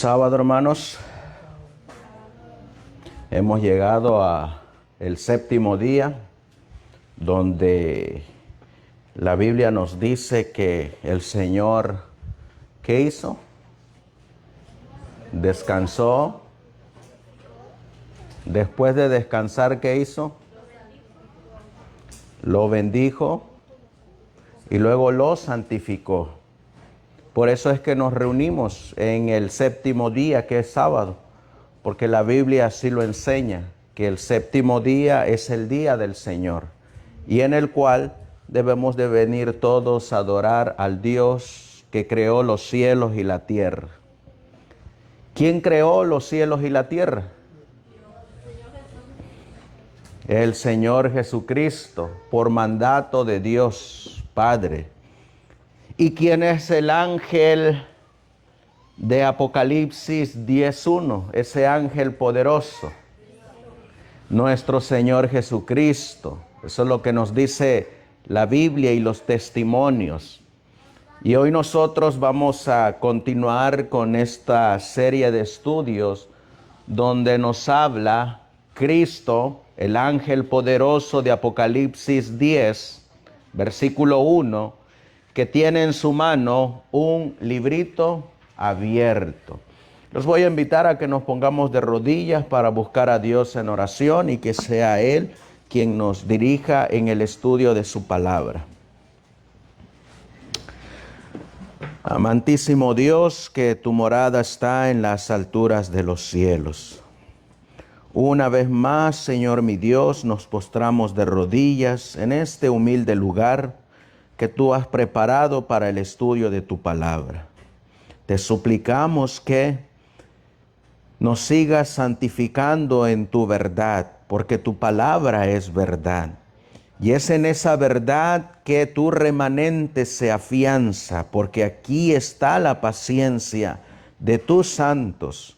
Sábado, hermanos, hemos llegado a el séptimo día, donde la Biblia nos dice que el Señor, ¿qué hizo? Descansó. Después de descansar, ¿qué hizo? Lo bendijo y luego lo santificó. Por eso es que nos reunimos en el séptimo día, que es sábado, porque la Biblia así lo enseña, que el séptimo día es el día del Señor, y en el cual debemos de venir todos a adorar al Dios que creó los cielos y la tierra. ¿Quién creó los cielos y la tierra? El Señor Jesucristo, por mandato de Dios Padre. ¿Y quién es el ángel de Apocalipsis 10:1? Ese ángel poderoso. Nuestro Señor Jesucristo. Eso es lo que nos dice la Biblia y los testimonios. Y hoy nosotros vamos a continuar con esta serie de estudios donde nos habla Cristo, el ángel poderoso de Apocalipsis 10, versículo 1, que tiene en su mano un librito abierto. Los voy a invitar a que nos pongamos de rodillas para buscar a Dios en oración y que sea Él quien nos dirija en el estudio de su palabra. Amantísimo Dios, que tu morada está en las alturas de los cielos. Una vez más, Señor mi Dios, nos postramos de rodillas en este humilde lugar que tú has preparado para el estudio de tu palabra. Te suplicamos que nos sigas santificando en tu verdad, porque tu palabra es verdad. Y es en esa verdad que tu remanente se afianza, porque aquí está la paciencia de tus santos,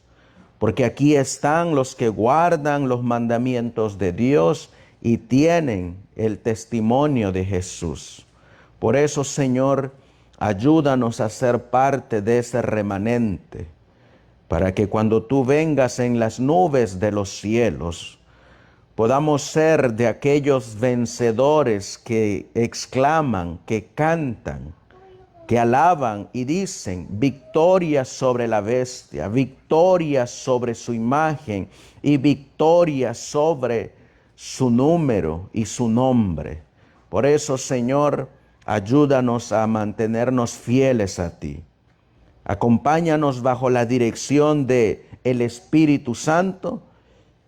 porque aquí están los que guardan los mandamientos de Dios y tienen el testimonio de Jesús. Por eso, Señor, ayúdanos a ser parte de ese remanente, para que cuando tú vengas en las nubes de los cielos, podamos ser de aquellos vencedores que exclaman, que cantan, que alaban y dicen: victoria sobre la bestia, victoria sobre su imagen y victoria sobre su número y su nombre. Por eso, Señor, ayúdanos a mantenernos fieles a ti. Acompáñanos bajo la dirección de el Espíritu Santo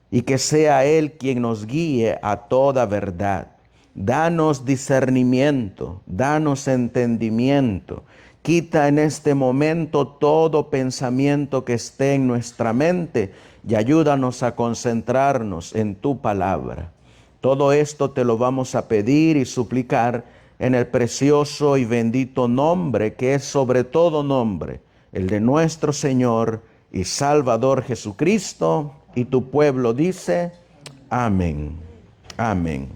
y que sea Él quien nos guíe a toda verdad. Danos discernimiento, danos entendimiento. Quita en este momento todo pensamiento que esté en nuestra mente y ayúdanos a concentrarnos en tu palabra. Todo esto te lo vamos a pedir y suplicar en el precioso y bendito nombre que es sobre todo nombre, el de nuestro Señor y Salvador Jesucristo. Y tu pueblo dice: amén. Amén.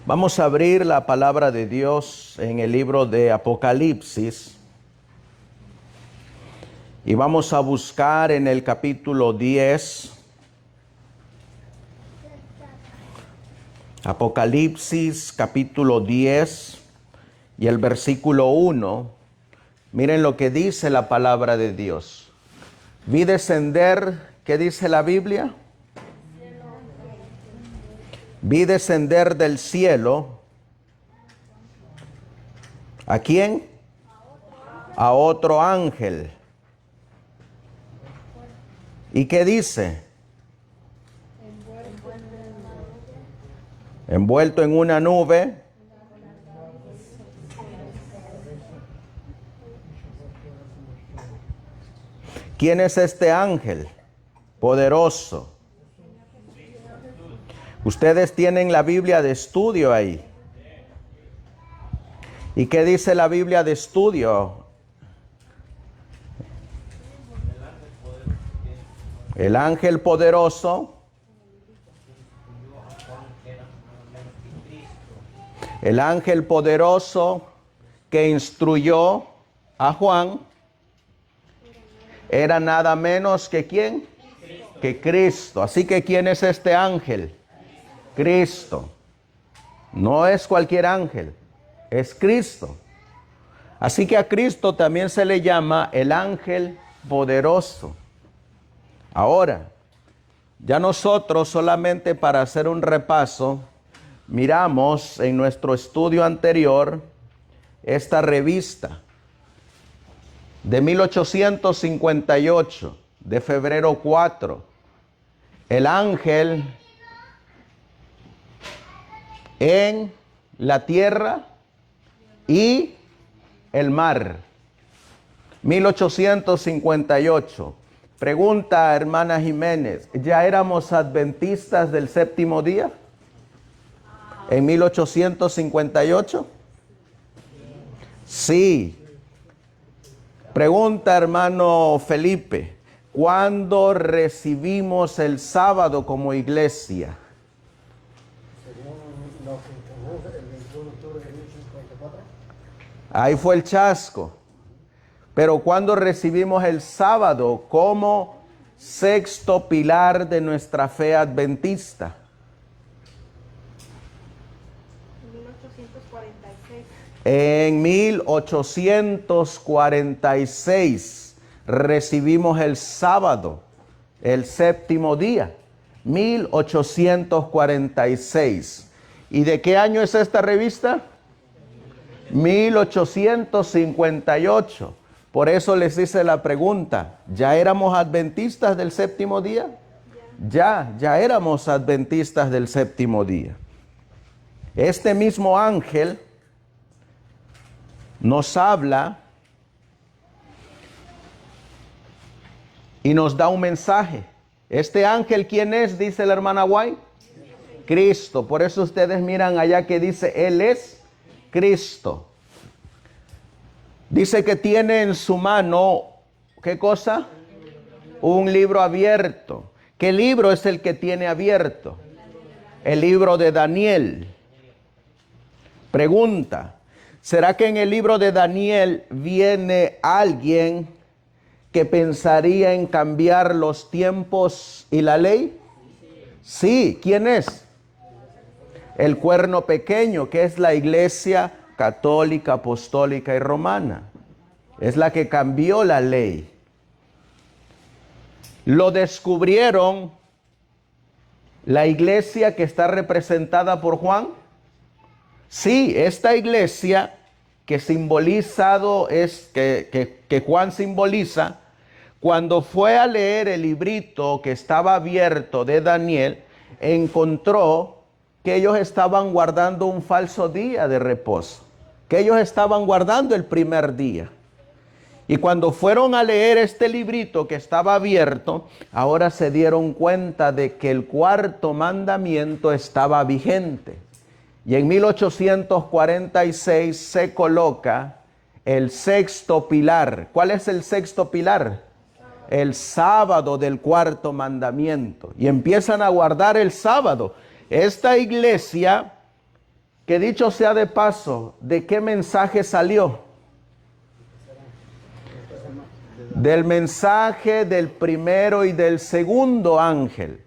Vamos a abrir la palabra de Dios en el libro de Apocalipsis y vamos a buscar en el capítulo 10. Apocalipsis capítulo 10 y el versículo 1. Miren lo que dice la palabra de Dios. Vi descender, ¿qué dice la Biblia? Vi descender del cielo. ¿A quién? A otro ángel. ¿Y qué dice? Envuelto en una nube. ¿Quién es este ángel poderoso? Ustedes tienen la Biblia de estudio ahí. ¿Y qué dice la Biblia de estudio? El ángel poderoso El ángel poderoso que instruyó a Juan era nada menos que ¿quién? Que Cristo. Así que ¿quién es este ángel? Cristo. No es cualquier ángel, es Cristo. Así que a Cristo también se le llama el ángel poderoso. Ahora, ya nosotros solamente para hacer un repaso, miramos en nuestro estudio anterior esta revista de 1858, de febrero 4, el ángel en la tierra y el mar. 1858. Pregunta, hermana Jiménez, ¿ya éramos adventistas del séptimo día? ¿En 1858? Sí. Pregunta, hermano Felipe, ¿cuándo recibimos el sábado como iglesia? Ahí fue el chasco. Pero ¿cuándo recibimos el sábado como sexto pilar de nuestra fe adventista? 1846. En 1846 recibimos el sábado, el séptimo día. 1846. ¿Y de qué año es esta revista? 1858. Por eso les hice la pregunta, ¿ya éramos adventistas del séptimo día? Ya éramos adventistas del séptimo día. Este mismo ángel nos habla y nos da un mensaje. ¿Este ángel quién es? Dice la hermana White. Cristo. Por eso ustedes miran allá que dice, Él es Cristo. Dice que tiene en su mano, ¿qué cosa? Un libro abierto. ¿Qué libro es el que tiene abierto? El libro de Daniel. Pregunta, ¿será que en el libro de Daniel viene alguien que pensaría en cambiar los tiempos y la ley? Sí, ¿quién es? El cuerno pequeño, que es la iglesia católica, apostólica y romana. Es la que cambió la ley. Lo descubrieron la iglesia que está representada por Juan. Sí, esta iglesia que simbolizado es, que Juan simboliza, cuando fue a leer el librito que estaba abierto de Daniel, encontró que ellos estaban guardando un falso día de reposo, que ellos estaban guardando el primer día. Y cuando fueron a leer este librito que estaba abierto, ahora se dieron cuenta de que el cuarto mandamiento estaba vigente. Y en 1846 se coloca el sexto pilar. ¿Cuál es el sexto pilar? El sábado del cuarto mandamiento. Y empiezan a guardar el sábado. Esta iglesia, que dicho sea de paso, ¿de qué mensaje salió? Del mensaje del primero y del segundo ángel.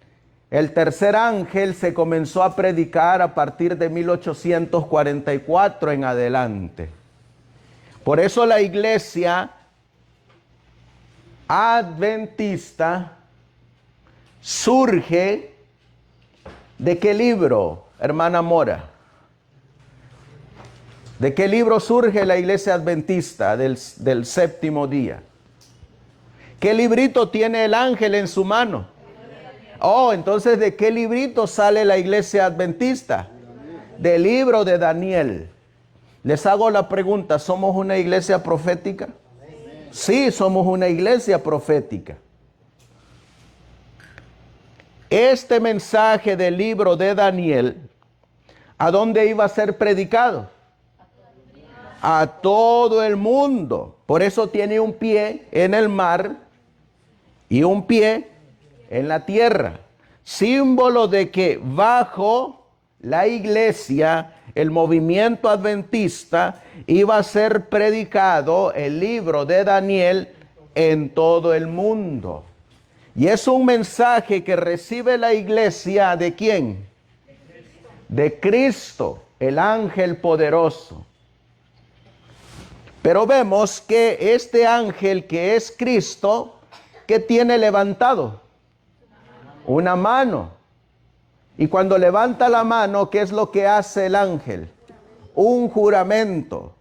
El tercer ángel se comenzó a predicar a partir de 1844 en adelante. Por eso la iglesia adventista surge ¿de qué libro, hermana Mora? ¿De qué libro surge la iglesia adventista del séptimo día? ¿Qué librito tiene el ángel en su mano? Oh, entonces ¿de qué librito sale la iglesia adventista? Del libro de Daniel. Les hago la pregunta, ¿somos una iglesia profética? Sí, somos una iglesia profética. Este mensaje del libro de Daniel, ¿a dónde iba a ser predicado? A todo el mundo. Por eso tiene un pie en el mar y un pie en la tierra. Símbolo de que bajo la iglesia el movimiento adventista, iba a ser predicado el libro de Daniel en todo el mundo. Y es un mensaje que recibe la iglesia ¿de quién? De Cristo, el ángel poderoso. Pero vemos que este ángel que es Cristo, ¿qué tiene levantado? Una mano. Y cuando levanta la mano, ¿qué es lo que hace el ángel? Un juramento.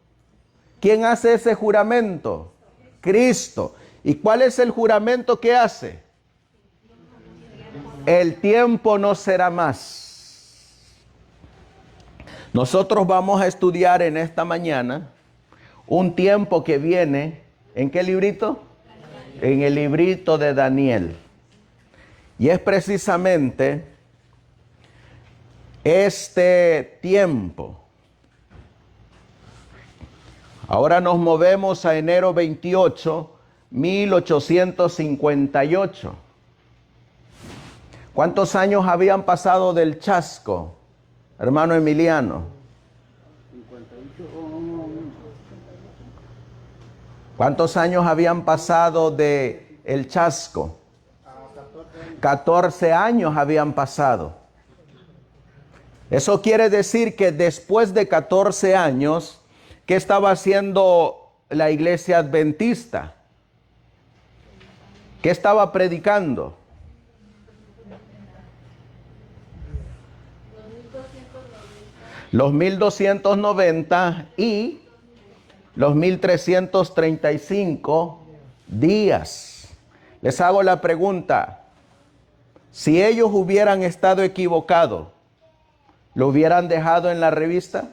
¿Quién hace ese juramento? Cristo. ¿Y cuál es el juramento que hace? El tiempo no será más. Nosotros vamos a estudiar en esta mañana un tiempo que viene, ¿en qué librito? En el librito de Daniel. Y es precisamente este tiempo. Ahora nos movemos a enero 28, 1858. ¿Cuántos años habían pasado del chasco, hermano Emiliano? 58. ¿Cuántos años habían pasado de el chasco? 14 años habían pasado. Eso quiere decir que después de 14 años, ¿qué estaba haciendo la iglesia adventista? ¿Qué estaba predicando? Los 1290 y los 1335 días. Les hago la pregunta, si ellos hubieran estado equivocados, ¿lo hubieran dejado en la revista?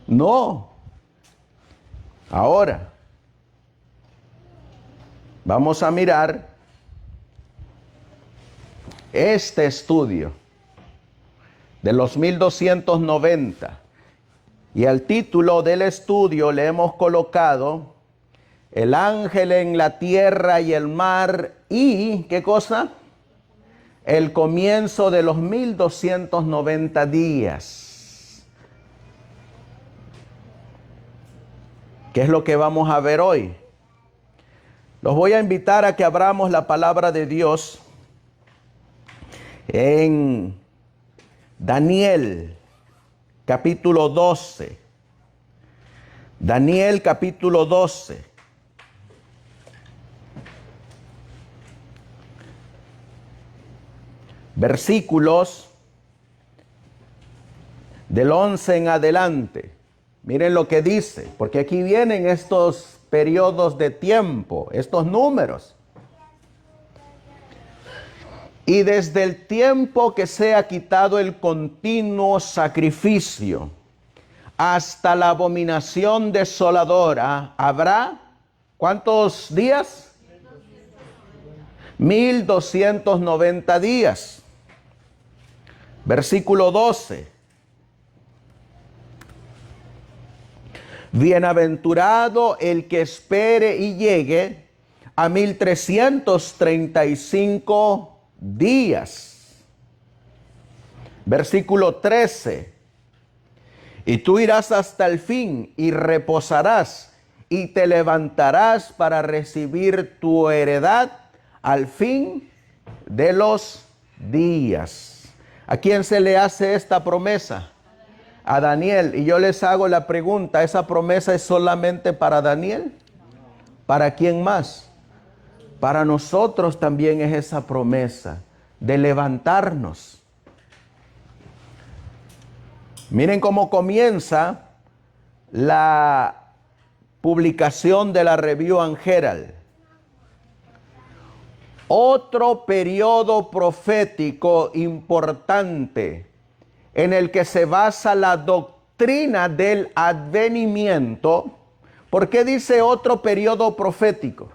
No. Ahora, vamos a mirar este estudio de los 1290. Y al título del estudio le hemos colocado el ángel en la tierra y el mar y, ¿qué cosa? El comienzo de los 1290 días. ¿Qué es lo que vamos a ver hoy? Los voy a invitar a que abramos la palabra de Dios en Daniel, capítulo 12. Daniel, capítulo 12. Versículos del 11 en adelante. Miren lo que dice, porque aquí vienen estos periodos de tiempo, estos números. Y desde el tiempo que sea quitado el continuo sacrificio hasta la abominación desoladora, habrá, ¿cuántos días? 1290 días. Versículo 12. Bienaventurado el que espere y llegue a 1335 días. Versículo 13. Y tú irás hasta el fin y reposarás y te levantarás para recibir tu heredad al fin de los días. ¿A quién se le hace esta promesa? A Daniel. Y yo les hago la pregunta, ¿esa promesa es solamente para Daniel? ¿Para quién más? Para nosotros también es esa promesa de levantarnos. Miren cómo comienza la publicación de la Review and Herald. Otro periodo profético importante en el que se basa la doctrina del advenimiento. ¿Por qué dice otro periodo profético?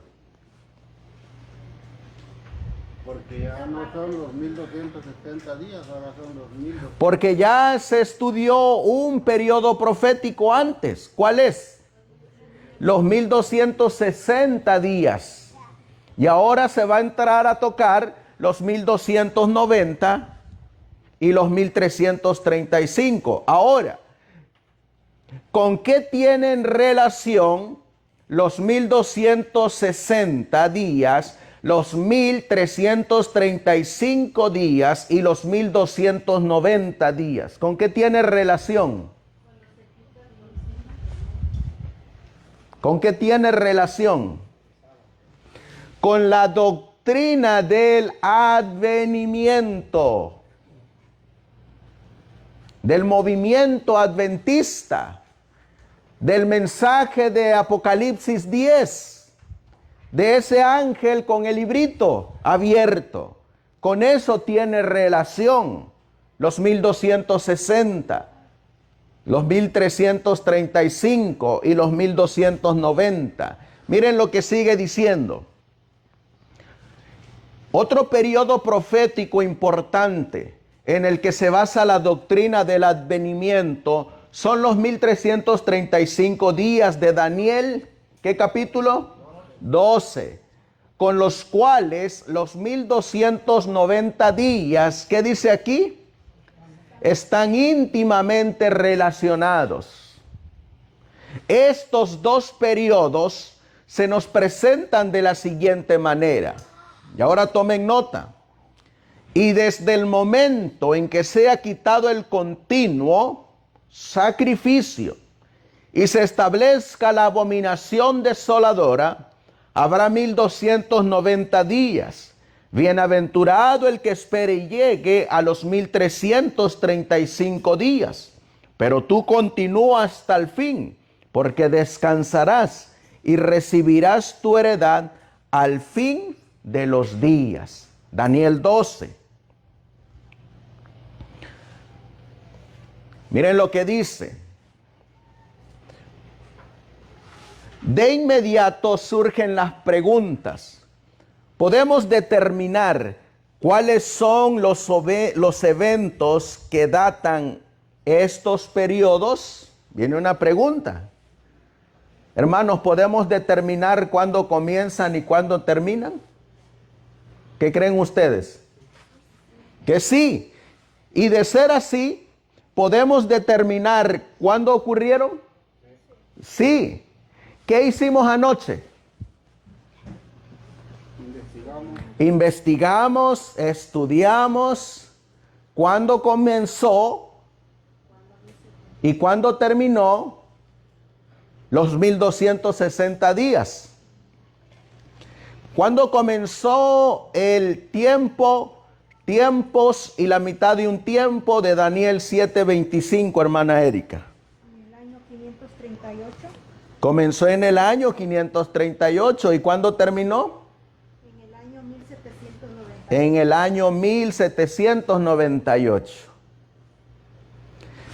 Porque ya no son los 1270 días, ahora son los 1200. Porque ya se estudió un periodo profético antes. ¿Cuál es? Los 1260 días. Y ahora se va a entrar a tocar los 1290 y los 1335. Ahora, ¿con qué tienen relación los 1260 días, los 1335 días y los 1290 días? ¿Con qué tiene relación? ¿Con qué tiene relación? Con la doctrina del advenimiento, del movimiento adventista, del mensaje de Apocalipsis 10, de ese ángel con el librito abierto. Con eso tiene relación los 1260, los 1335 y los 1290. Miren lo que sigue diciendo. Otro periodo profético importante en el que se basa la doctrina del advenimiento son los 1335 días de Daniel. ¿Qué capítulo? 12. Con los cuales los 1290 días, ¿qué dice aquí? Están íntimamente relacionados. Estos dos periodos se nos presentan de la siguiente manera. Y ahora tomen nota. Y desde el momento en que sea quitado el continuo sacrificio y se establezca la abominación desoladora, habrá 1290 días. Bienaventurado el que espere y llegue a los 1335 días. Pero tú continúa hasta el fin, porque descansarás y recibirás tu heredad al fin de los días. Daniel 12. Miren lo que dice. De inmediato surgen las preguntas. Podemos determinar cuáles son los eventos que datan estos periodos. Viene una pregunta. Hermanos, ¿podemos determinar cuándo comienzan y cuándo terminan? ¿Qué creen ustedes? Que sí. Y de ser así, ¿podemos determinar cuándo ocurrieron? Sí. ¿Qué hicimos anoche? Investigamos, estudiamos cuándo comenzó y cuándo terminó los 1260 días. ¿Cuándo comenzó el tiempos y la mitad de un tiempo de Daniel 7:25, hermana Erika? En el año 538. Comenzó en el año 538. ¿Y cuándo terminó? En el año 1798. En el año 1798.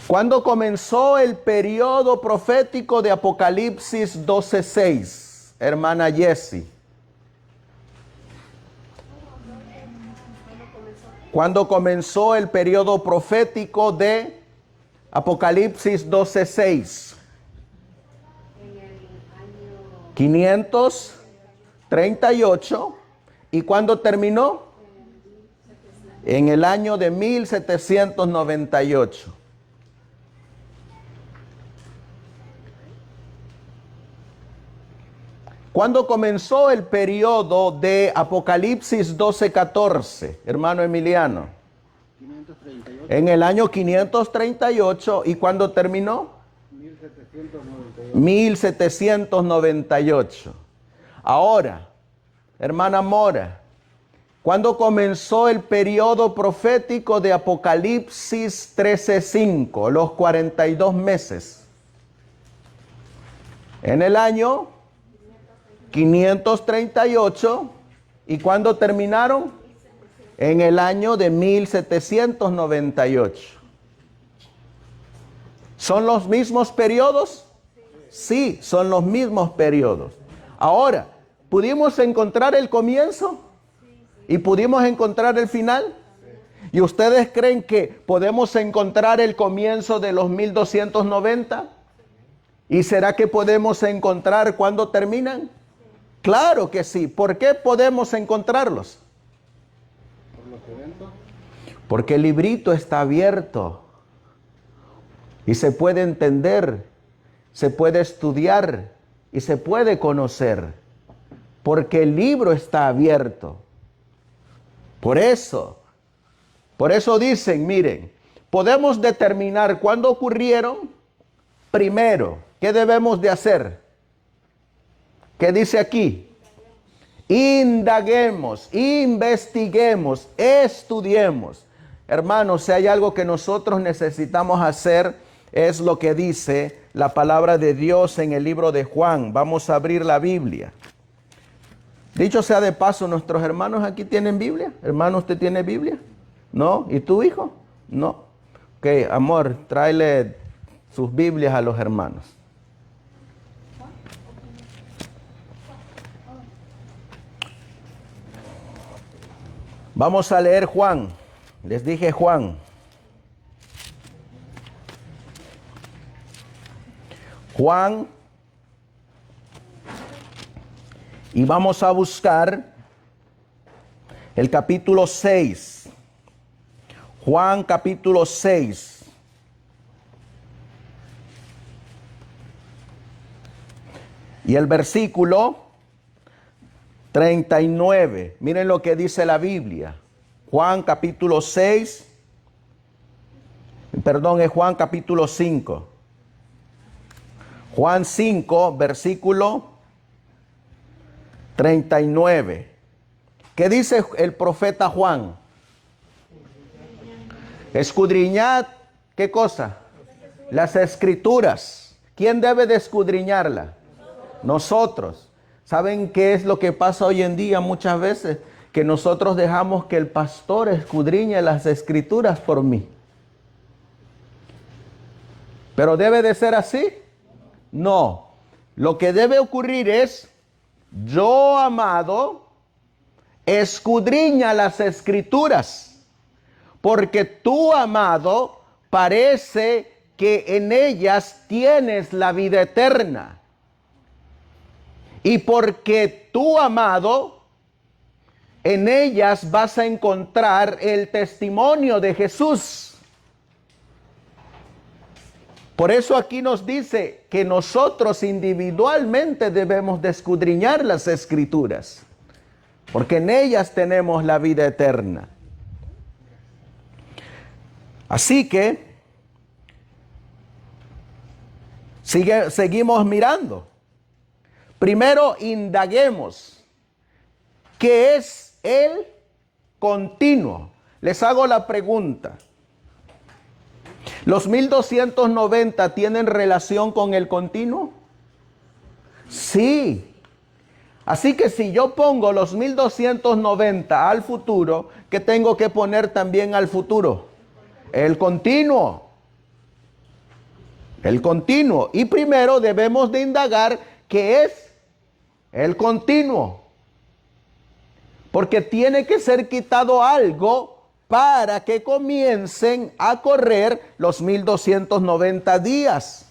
¿Cuándo comenzó el periodo profético de Apocalipsis 12:6, hermana Jessie? ¿Cuándo comenzó el periodo profético de Apocalipsis 12:6? En el año 538. ¿Y cuándo terminó? En el año de 1798. ¿Cuándo comenzó el periodo de Apocalipsis 12:14, hermano Emiliano? 538. En el año 538. ¿Y cuándo terminó? 1798. 1798. Ahora, hermana Mora, ¿cuándo comenzó el periodo profético de Apocalipsis 13:5, los 42 meses? En el año 538. ¿Y cuándo terminaron? En el año de 1798. ¿Son los mismos periodos? Sí, son los mismos periodos. Ahora, ¿pudimos encontrar el comienzo? ¿Y pudimos encontrar el final? ¿Y ustedes creen que podemos encontrar el comienzo de los 1290? ¿Y será que podemos encontrar cuándo terminan? Claro que sí. ¿Por qué podemos encontrarlos? Por los eventos. Porque el librito está abierto y se puede entender, se puede estudiar y se puede conocer. Porque el libro está abierto. Por eso dicen, miren, podemos determinar cuándo ocurrieron. Primero, ¿qué debemos de hacer? ¿Qué dice aquí? Indaguemos, investiguemos, estudiemos. Hermanos, si hay algo que nosotros necesitamos hacer, es lo que dice la palabra de Dios en el libro de Juan. Vamos a abrir la Biblia. Dicho sea de paso, nuestros hermanos aquí tienen Biblia. Hermano, ¿usted tiene Biblia? ¿No? ¿Y tu hijo? No. Ok, amor, tráele sus Biblias a los hermanos. Vamos a leer Juan. Les dije Juan. Juan. Y vamos a buscar el capítulo 6. Juan capítulo 6. Y el versículo 39. Miren lo que dice la Biblia. Juan capítulo 6. Perdón, es Juan capítulo 5. Juan 5, versículo 39. ¿Qué dice el profeta Juan? Escudriñad, ¿qué cosa? Las escrituras. ¿Quién debe de escudriñarla? Nosotros. ¿Saben qué es lo que pasa hoy en día muchas veces? Que nosotros dejamos que el pastor escudriñe las escrituras por mí. ¿Pero debe de ser así? No. Lo que debe ocurrir es, yo, amado, escudriña las escrituras, porque tú, amado, parece que en ellas tienes la vida eterna. Y porque tú, amado, en ellas vas a encontrar el testimonio de Jesús. Por eso aquí nos dice que nosotros individualmente debemos de escudriñar las escrituras, porque en ellas tenemos la vida eterna. Así que seguimos mirando. Primero indaguemos qué es el continuo. Les hago la pregunta. ¿Los 1290 tienen relación con el continuo? Sí. Así que si yo pongo los 1290 al futuro, ¿qué tengo que poner también al futuro? El continuo. El continuo. Y primero debemos de indagar qué es el continuo. Porque tiene que ser quitado algo para que comiencen a correr los 1290 días.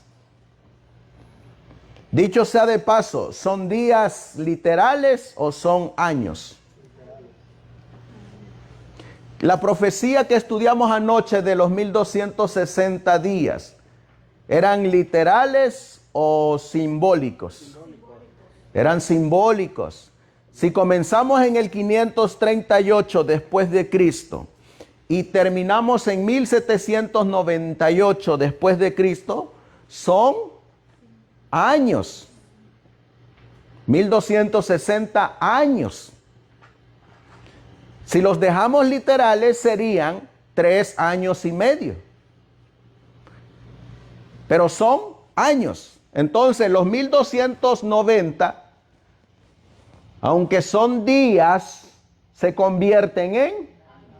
Dicho sea de paso, ¿son días literales o son años? La profecía que estudiamos anoche de los 1260 días, ¿eran literales o simbólicos? Eran simbólicos. Si comenzamos en el 538 después de Cristo y terminamos en 1798 después de Cristo, son años. 1260 años. Si los dejamos literales serían 3 años y medio. Pero son años. Entonces los 1290, aunque son días, se convierten en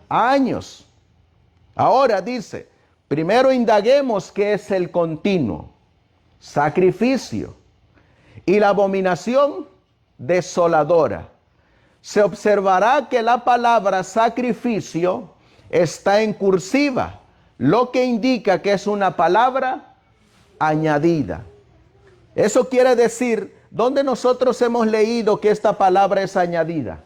años. Ahora dice, primero indaguemos qué es el continuo, sacrificio y la abominación desoladora. Se observará que la palabra sacrificio está en cursiva, lo que indica que es una palabra añadida. Eso quiere decir, ¿dónde nosotros hemos leído que esta palabra es añadida?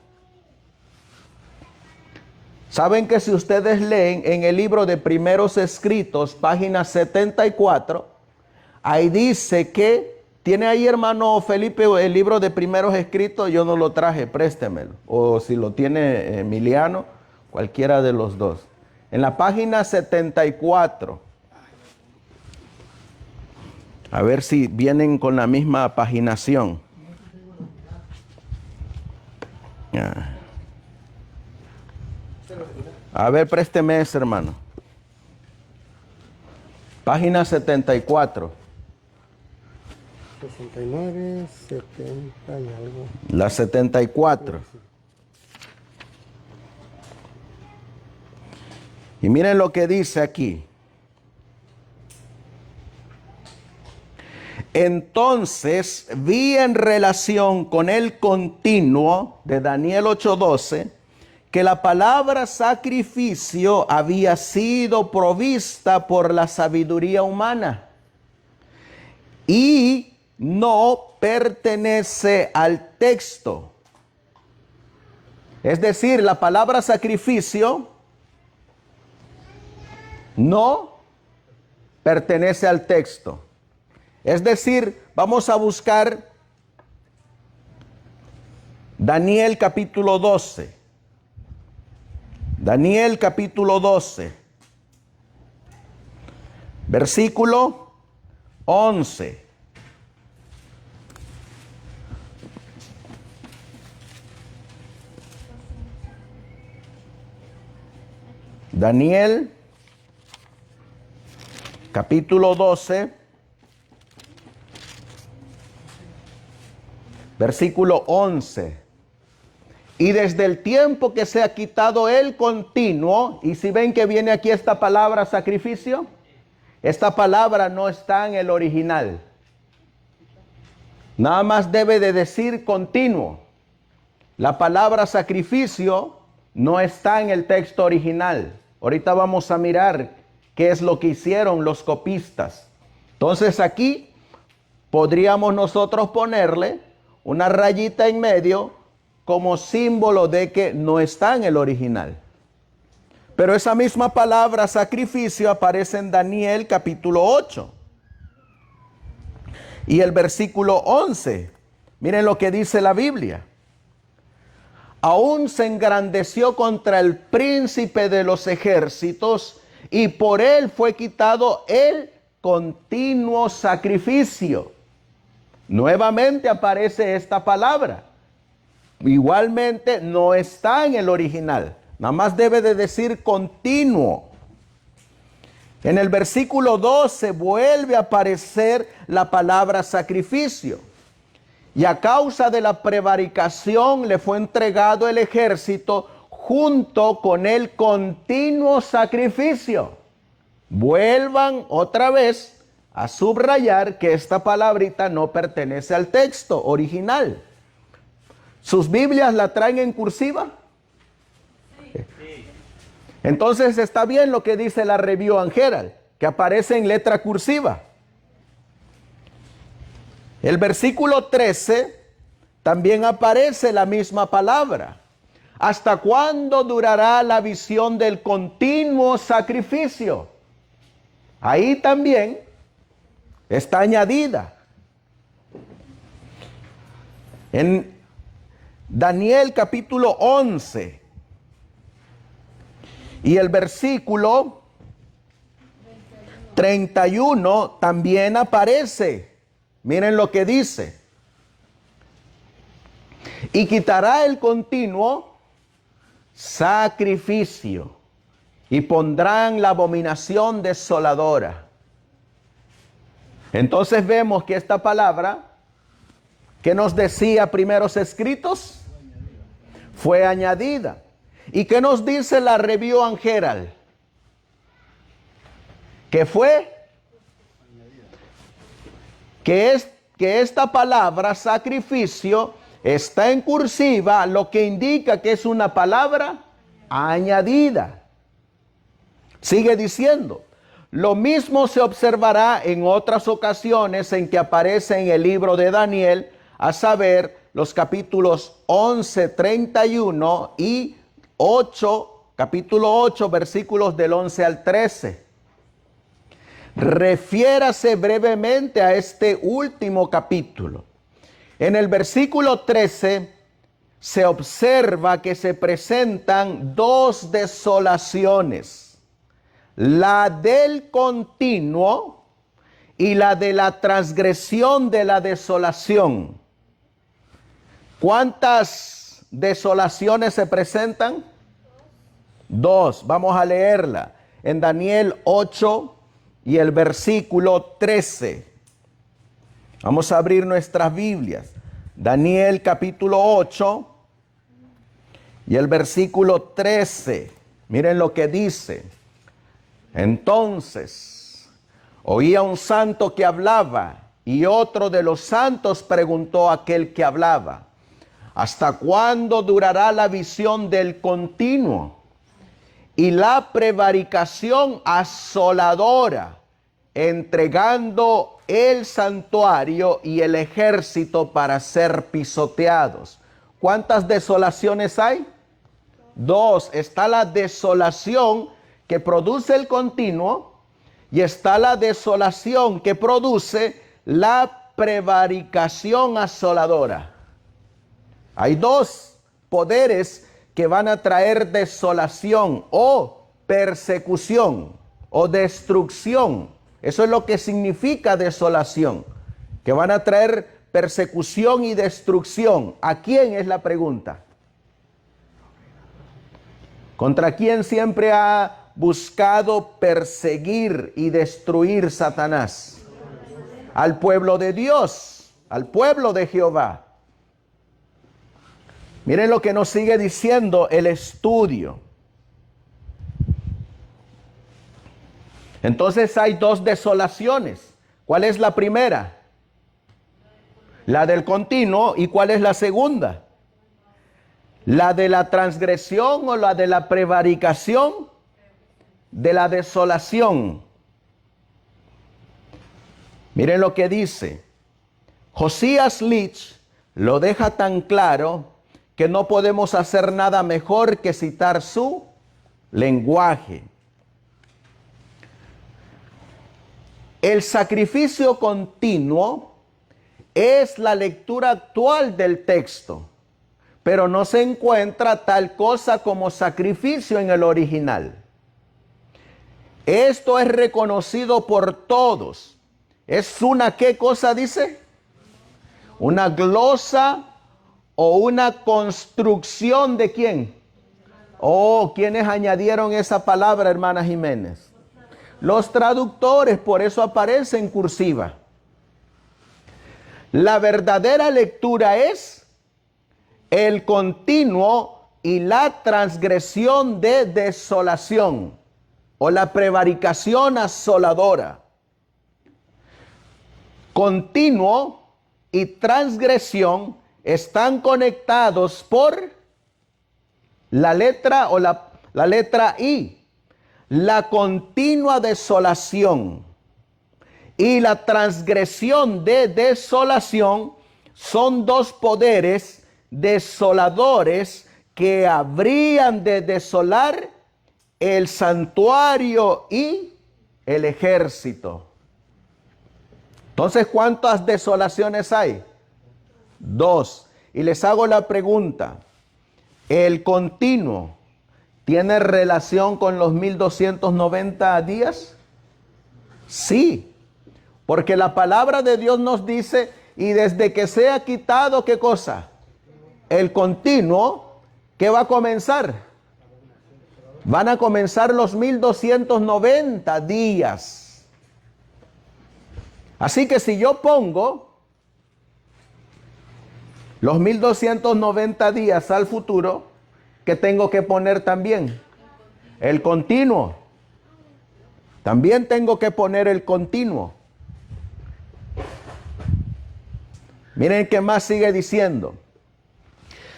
Saben que si ustedes leen en el libro de Primeros Escritos, página 74, ahí dice que, tiene ahí hermano Felipe el libro de Primeros Escritos, yo no lo traje, préstemelo. O si lo tiene Emiliano, cualquiera de los dos. En la página 74, a ver si vienen con la misma paginación. A ver, présteme ese, hermano. Página 74. 69, 70 y algo. La 74. Y miren lo que dice aquí. Entonces vi en relación con el continuo de Daniel 8:12 que la palabra sacrificio había sido provista por la sabiduría humana y no pertenece al texto. Es decir, la palabra sacrificio no pertenece al texto. Es decir, vamos a buscar Daniel capítulo 12. Daniel capítulo 12, versículo 11. Daniel capítulo 12, versículo 11. Y desde el tiempo que se ha quitado el continuo, y si ven que viene aquí esta palabra sacrificio, esta palabra no está en el original. Nada más debe de decir continuo. La palabra sacrificio no está en el texto original. Ahorita vamos a mirar qué es lo que hicieron los copistas. Entonces aquí podríamos nosotros ponerle una rayita en medio como símbolo de que no está en el original. Pero esa misma palabra sacrificio aparece en Daniel capítulo 8. Y el versículo 11. Miren lo que dice la Biblia. Aún se engrandeció contra el príncipe de los ejércitos y por él fue quitado el continuo sacrificio. Nuevamente aparece esta palabra. Igualmente no está en el original. Nada más debe de decir continuo. En el versículo 12 vuelve a aparecer la palabra sacrificio. Y a causa de la prevaricación le fue entregado el ejército junto con el continuo sacrificio. Vuelvan otra vez a subrayar que esta palabrita no pertenece al texto original. ¿Sus Biblias la traen en cursiva? Sí. Entonces está bien lo que dice la Review and Herald, que aparece en letra cursiva. El versículo 13 también aparece la misma palabra. ¿Hasta cuándo durará la visión del continuo sacrificio? Ahí también está añadida. En Daniel capítulo 11 y el versículo 31 también aparece. Miren lo que dice. Y quitará el continuo sacrificio y pondrán la abominación desoladora. Entonces vemos que esta palabra que nos decía Primeros Escritos fue añadida. ¿Y qué nos dice la Review and Herald? ¿Qué fue? Que esta palabra sacrificio está en cursiva, lo que indica que es una palabra añadida. Sigue diciendo, lo mismo se observará en otras ocasiones en que aparece en el libro de Daniel, a saber, los capítulos 11, 31 y 8, capítulo 8, versículos del 11 al 13. Refiérase brevemente a este último capítulo. En el versículo 13 se observa que se presentan dos desolaciones, la del continuo y la de la transgresión de la desolación. ¿Cuántas desolaciones se presentan? Dos. Vamos a leerla en Daniel 8 y el versículo 13. Vamos a abrir nuestras Biblias. Daniel capítulo 8 y el versículo 13. Miren lo que dice. Entonces, oía un santo que hablaba, y otro de los santos preguntó a aquel que hablaba: ¿hasta cuándo durará la visión del continuo y la prevaricación asoladora, entregando el santuario y el ejército para ser pisoteados? ¿Cuántas desolaciones hay? Dos. Está la desolación que produce el continuo y está la desolación que produce la prevaricación asoladora. Hay dos poderes que van a traer desolación o persecución o destrucción. Eso es lo que significa desolación, que van a traer persecución y destrucción. ¿A quién es la pregunta? ¿Contra quién siempre ha buscado perseguir y destruir Satanás? Al pueblo de Dios, al pueblo de Jehová. Miren lo que nos sigue diciendo el estudio. Entonces hay dos desolaciones. ¿Cuál es la primera? La del continuo. ¿Y cuál es la segunda? ¿La de la transgresión o la de la prevaricación? De la desolación. Miren lo que dice. Josías Litch lo deja tan claro que no podemos hacer nada mejor que citar su lenguaje. El sacrificio continuo es la lectura actual del texto, pero no se encuentra tal cosa como sacrificio en el original. Esto es reconocido por todos. Es una, ¿qué cosa dice? Una glosa o una construcción de quién. Oh, ¿quiénes añadieron esa palabra, hermana Jiménez? Los traductores, por eso aparece en cursiva. La verdadera lectura es el continuo y la transgresión de desolación o la prevaricación asoladora. Continuo y transgresión están conectados por la letra o la letra I. La continua desolación y la transgresión de desolación son dos poderes desoladores que habrían de desolar el santuario y el ejército. Entonces, ¿cuántas desolaciones hay? Dos. Y les hago la pregunta: ¿el continuo tiene relación con los 1290 días? Sí, porque la palabra de Dios nos dice: y desde que sea quitado, ¿qué cosa? El continuo, ¿qué va a comenzar? Van a comenzar los 1290 días. Así que si yo pongo los 1290 días al futuro, ¿qué tengo que poner también? El continuo. También tengo que poner el continuo. Miren qué más sigue diciendo.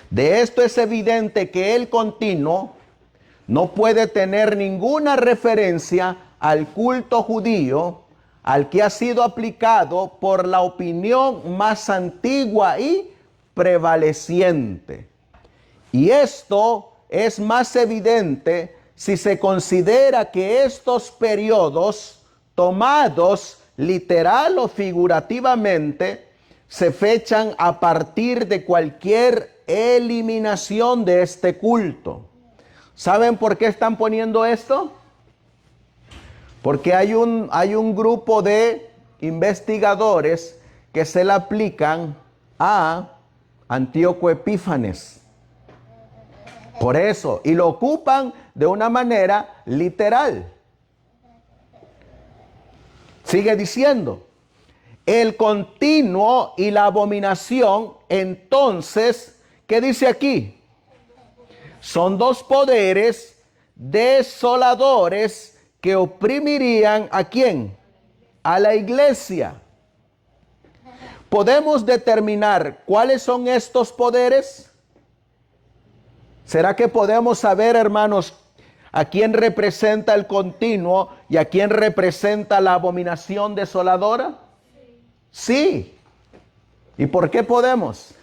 De esto es evidente que el continuo no puede tener ninguna referencia al culto judío, al que ha sido aplicado por la opinión más antigua y prevaleciente. Y esto es más evidente si se considera que estos periodos, tomados literal o figurativamente, se fechan a partir de cualquier eliminación de este culto. ¿Saben por qué están poniendo esto? Porque hay un grupo de investigadores que se le aplican a Antíoco Epífanes. Por eso, y lo ocupan de una manera literal. Sigue diciendo, el continuo y la abominación, entonces, ¿qué dice aquí? Son dos poderes desoladores que oprimirían ¿a quién? A la iglesia. ¿Podemos determinar cuáles son estos poderes? ¿Será que podemos saber, hermanos, a quién representa el continuo y a quién representa la abominación desoladora? Sí. ¿Y por qué podemos?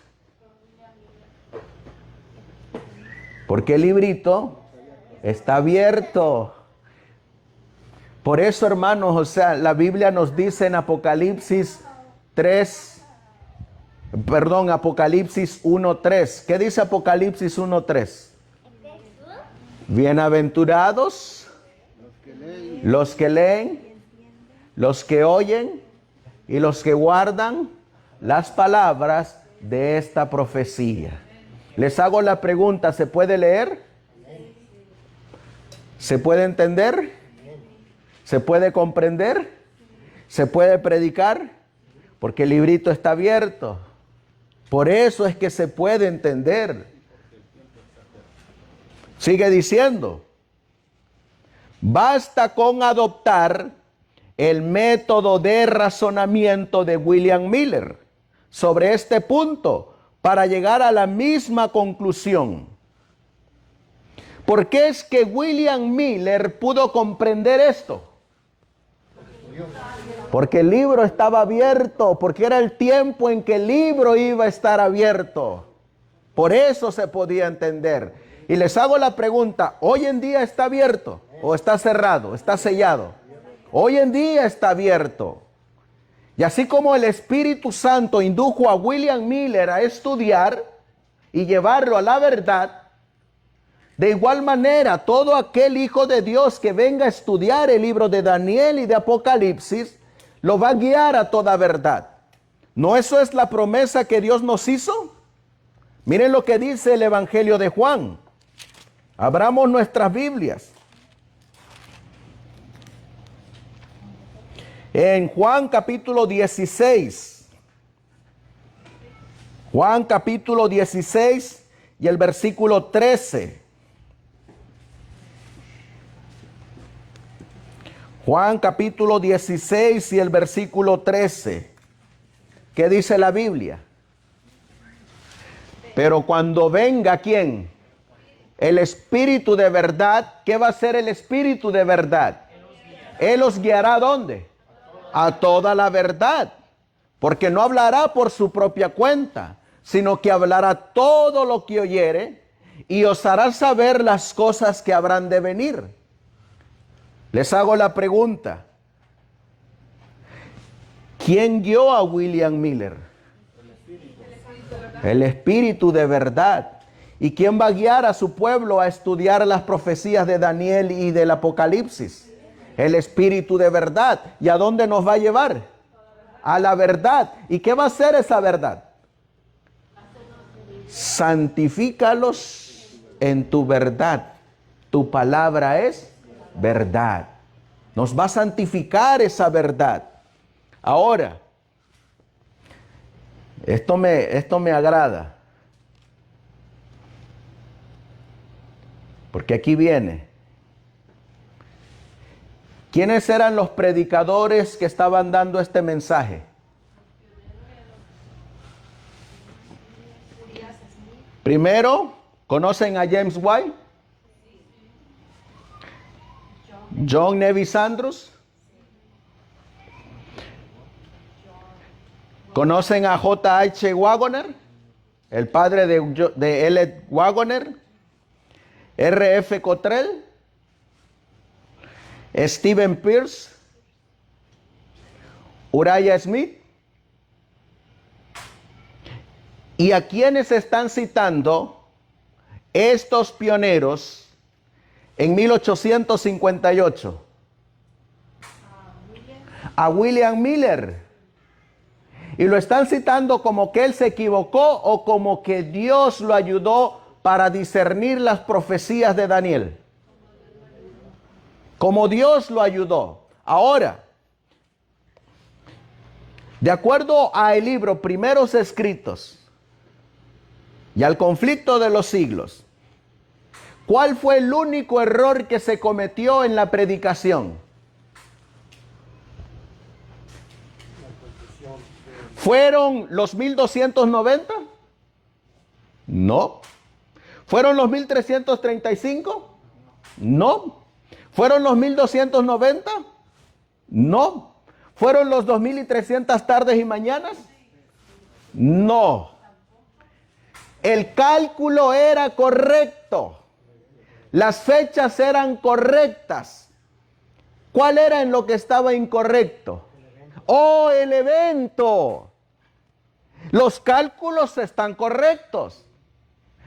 Porque el librito está abierto. Por eso, hermanos, o sea, la Biblia nos dice en Apocalipsis 1:3. ¿Qué dice Apocalipsis 1:3? Bienaventurados los que leen, los que oyen y los que guardan las palabras de esta profecía. Les hago la pregunta, ¿se puede leer? ¿Se puede entender? ¿Se puede comprender? ¿Se puede predicar? Porque el librito está abierto. Por eso es que se puede entender. Sigue diciendo, basta con adoptar el método de razonamiento de William Miller sobre este punto para llegar a la misma conclusión. ¿Por qué es que William Miller pudo comprender esto? Porque el libro estaba abierto, porque era el tiempo en que el libro iba a estar abierto. Por eso se podía entender. Y les hago la pregunta, ¿hoy en día está abierto o está cerrado, está sellado? Hoy en día está abierto. Y así como el Espíritu Santo indujo a William Miller a estudiar y llevarlo a la verdad, de igual manera todo aquel hijo de Dios que venga a estudiar el libro de Daniel y de Apocalipsis, lo va a guiar a toda verdad. ¿No eso es la promesa que Dios nos hizo? Miren lo que dice el Evangelio de Juan. Abramos nuestras Biblias. En Juan capítulo 16. Juan capítulo 16 y el versículo 13. Juan capítulo 16 y el versículo 13. ¿Qué dice la Biblia? Pero cuando venga, ¿quién? El Espíritu de verdad. ¿Qué va a hacer el Espíritu de verdad? Él os guiará ¿a dónde? A toda la verdad. Porque no hablará por su propia cuenta, sino que hablará todo lo que oyere y os hará saber las cosas que habrán de venir. Les hago la pregunta. ¿Quién guió a William Miller? El Espíritu de verdad. ¿Y quién va a guiar a su pueblo a estudiar las profecías de Daniel y del Apocalipsis? El Espíritu de verdad. ¿Y a dónde nos va a llevar? A la verdad. ¿Y qué va a hacer esa verdad? Santifícalos en tu verdad. Tu palabra es verdad. Nos va a santificar esa verdad. Ahora, esto me agrada. Porque aquí viene. ¿Quiénes eran los predicadores que estaban dando este mensaje? Primero, ¿conocen a James White? John Nevis Andrews. ¿Conocen a J.H. Waggoner? El padre de Elliot Waggoner. R.F. Cottrell, Stephen Pearce, Uriah Smith. ¿Y a quiénes están citando estos pioneros en 1858? A William Miller. Y lo están citando como que él se equivocó o como que Dios lo ayudó para discernir las profecías de Daniel. Como Dios lo ayudó. Ahora, de acuerdo al libro Primeros Escritos y al conflicto de los siglos, ¿cuál fue el único error que se cometió en la predicación? ¿Fueron los 1290? No. ¿Fueron los 1335? No. ¿Fueron los 1290? No. ¿Fueron los 2300 tardes y mañanas? No. El cálculo era correcto. Las fechas eran correctas. ¿Cuál era en lo que estaba incorrecto? ¡Oh, el evento! Los cálculos están correctos.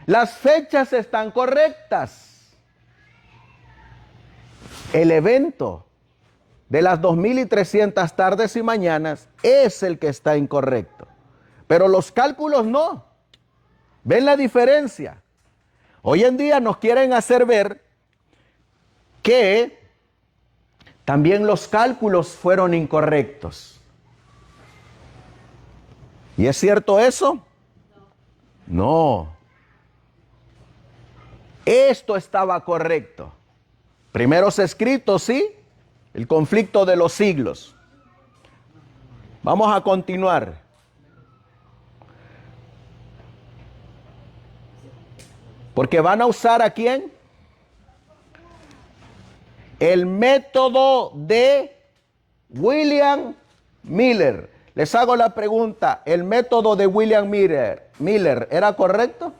Las fechas están correctas. El evento de las 2300 tardes y mañanas es el que está incorrecto. Pero los cálculos no. ¿Ven la diferencia? Hoy en día nos quieren hacer ver que también los cálculos fueron incorrectos. ¿Y es cierto eso? No. Esto estaba correcto. Primeros escritos, sí. El conflicto de los siglos. Vamos a continuar. Porque van a usar ¿a quién? El método de William Miller. Les hago la pregunta, ¿el método de William Miller era correcto?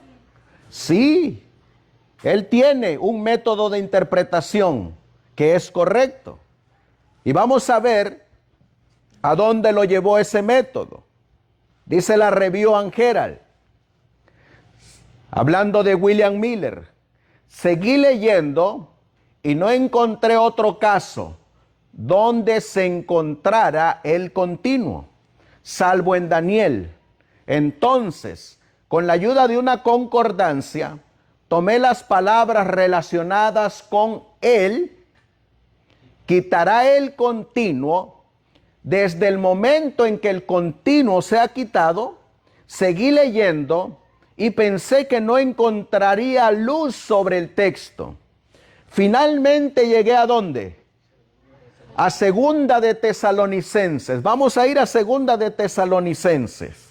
Sí, él tiene un método de interpretación que es correcto. Y vamos a ver a dónde lo llevó ese método. Dice la Review and Herald, hablando de William Miller, seguí leyendo y no encontré otro caso donde se encontrara el continuo, salvo en Daniel. Entonces, con la ayuda de una concordancia, tomé las palabras relacionadas con él, quitará el continuo. Desde el momento en que el continuo se ha quitado, seguí leyendo y pensé que no encontraría luz sobre el texto. Finalmente llegué ¿a dónde? A Segunda de Tesalonicenses. Vamos a ir a Segunda de Tesalonicenses.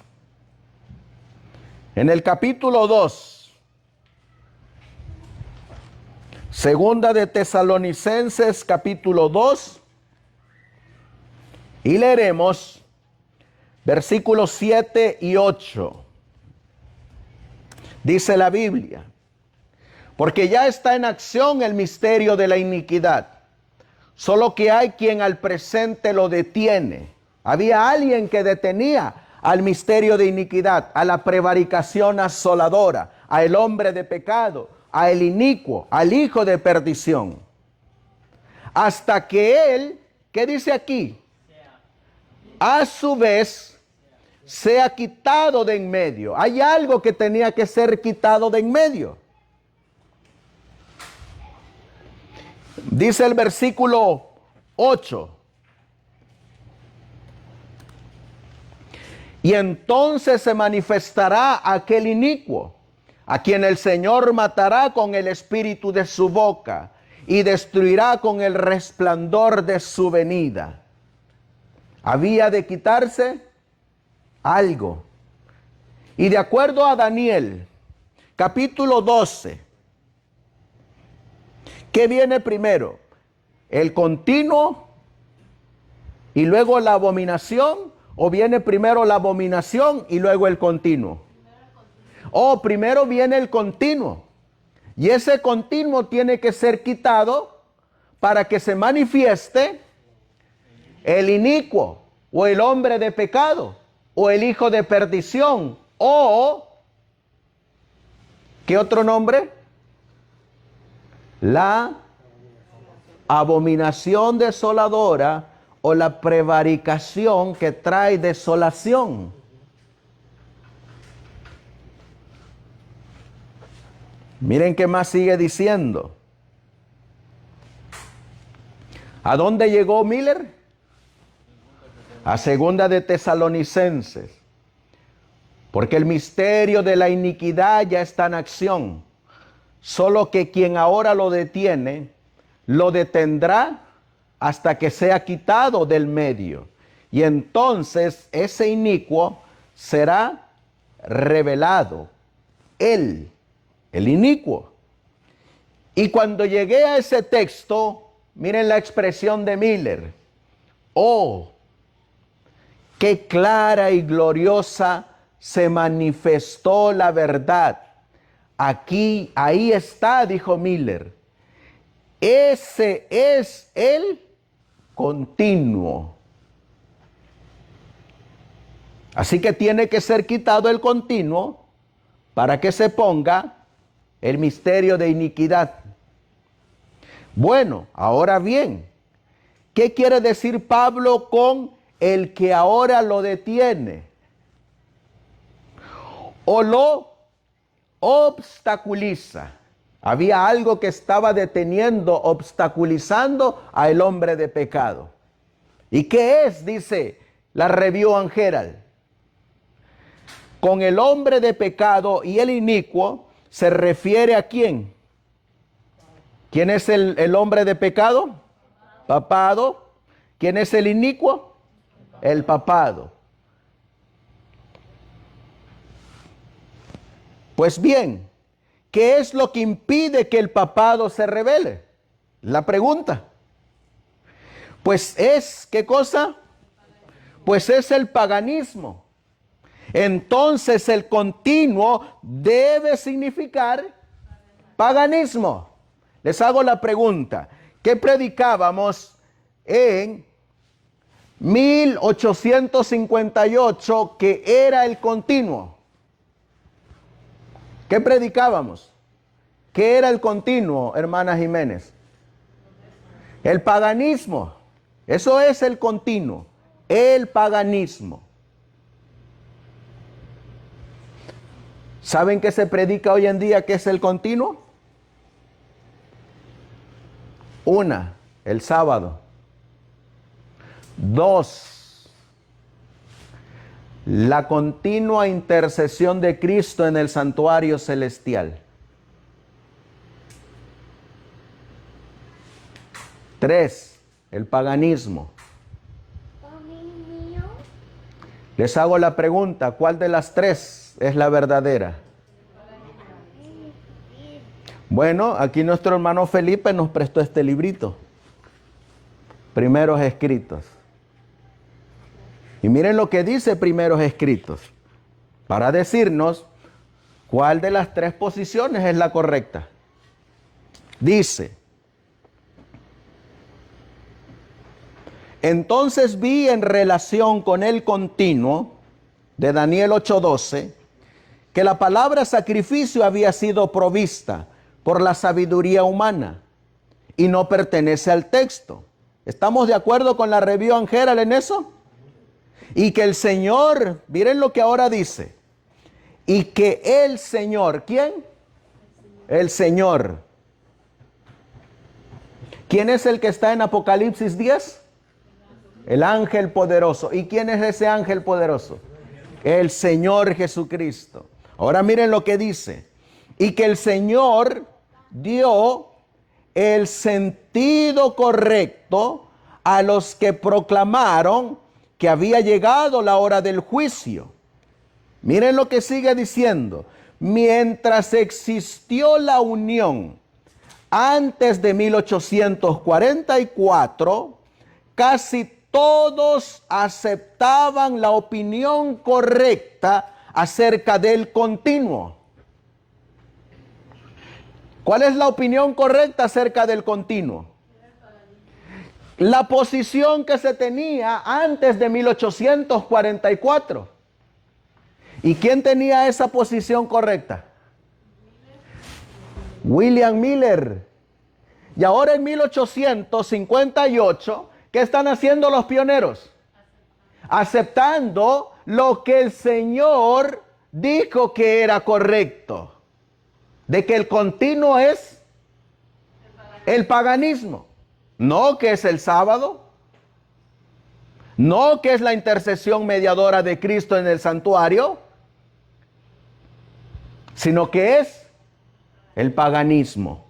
En el capítulo 2. Segunda de Tesalonicenses, capítulo 2. Y leeremos versículos 7 y 8. Dice la Biblia: porque ya está en acción el misterio de la iniquidad, solo que hay quien al presente lo detiene. Había alguien que detenía al misterio de iniquidad, a la prevaricación asoladora, al hombre de pecado, al inicuo, al hijo de perdición. Hasta que él, ¿qué dice aquí? A su vez, sea quitado de en medio. Hay algo que tenía que ser quitado de en medio. Dice el versículo 8. Y entonces se manifestará aquel inicuo, a quien el Señor matará con el espíritu de su boca y destruirá con el resplandor de su venida. Había de quitarse algo. Y de acuerdo a Daniel, capítulo 12, ¿qué viene primero? ¿El continuo y luego la abominación? ¿O viene primero la abominación y luego el continuo? Oh, primero viene el continuo. Y ese continuo tiene que ser quitado para que se manifieste el inicuo, o el hombre de pecado, o el hijo de perdición, o ¿qué otro nombre? La abominación desoladora, o la prevaricación que trae desolación. Miren qué más sigue diciendo. ¿A dónde llegó Miller? A segunda de Tesalonicenses. Porque el misterio de la iniquidad ya está en acción. Solo que quien ahora lo detiene, lo detendrá hasta que sea quitado del medio. Y entonces ese inicuo será revelado. Él, el inicuo. Y cuando llegué a ese texto, miren la expresión de Miller. Oh, qué clara y gloriosa se manifestó la verdad. Aquí, ahí está, dijo Miller. Ese es el continuo. Así que tiene que ser quitado el continuo para que se ponga el misterio de iniquidad. Bueno, ahora bien, ¿qué quiere decir Pablo con el que ahora lo detiene? O lo obstaculiza. Había algo que estaba deteniendo, obstaculizando al hombre de pecado. ¿Y qué es? Dice la Review and Herald. Con el hombre de pecado y el inicuo se refiere a quién. ¿Quién es el hombre de pecado? Papado. ¿Quién es el inicuo? El papado. Pues bien, ¿qué es lo que impide que el papado se revele? La pregunta. Pues es, ¿qué cosa? Pues es el paganismo. Entonces el continuo debe significar paganismo. Les hago la pregunta. ¿Qué predicábamos en 1858 que era el continuo? ¿Qué predicábamos? ¿Qué era el continuo, hermana Jiménez? El paganismo. Eso es el continuo. El paganismo. ¿Saben qué se predica hoy en día que es el continuo? Una, el sábado. Dos, la continua intercesión de Cristo en el santuario celestial. Tres, el paganismo. Les hago la pregunta, ¿cuál de las tres es la verdadera? Bueno, aquí nuestro hermano Felipe nos prestó este librito. Primeros Escritos. Y miren lo que dice Primeros Escritos. Para decirnos cuál de las tres posiciones es la correcta. Dice: entonces vi en relación con el continuo de Daniel 8:12 que la palabra sacrificio había sido provista por la sabiduría humana y no pertenece al texto. ¿Estamos de acuerdo con la Review and Herald en eso? Y que el Señor, miren lo que ahora dice, y que el Señor, ¿quién? El Señor. ¿Quién es el que está en Apocalipsis 10? El ángel poderoso. ¿Y quién es ese ángel poderoso? El Señor Jesucristo. Ahora miren lo que dice. Y que el Señor dio el sentido correcto a los que proclamaron que había llegado la hora del juicio. Miren lo que sigue diciendo. Mientras existió la unión antes de 1844, casi todos aceptaban la opinión correcta acerca del continuo. ¿Cuál es la opinión correcta acerca del continuo? La posición que se tenía antes de 1844. ¿Y quién tenía esa posición correcta? William Miller. Y ahora en 1858, ¿qué están haciendo los pioneros? Aceptando lo que el Señor dijo que era correcto. De que el continuo es el paganismo. No que es el sábado. No que es la intercesión mediadora de Cristo en el santuario. Sino que es el paganismo.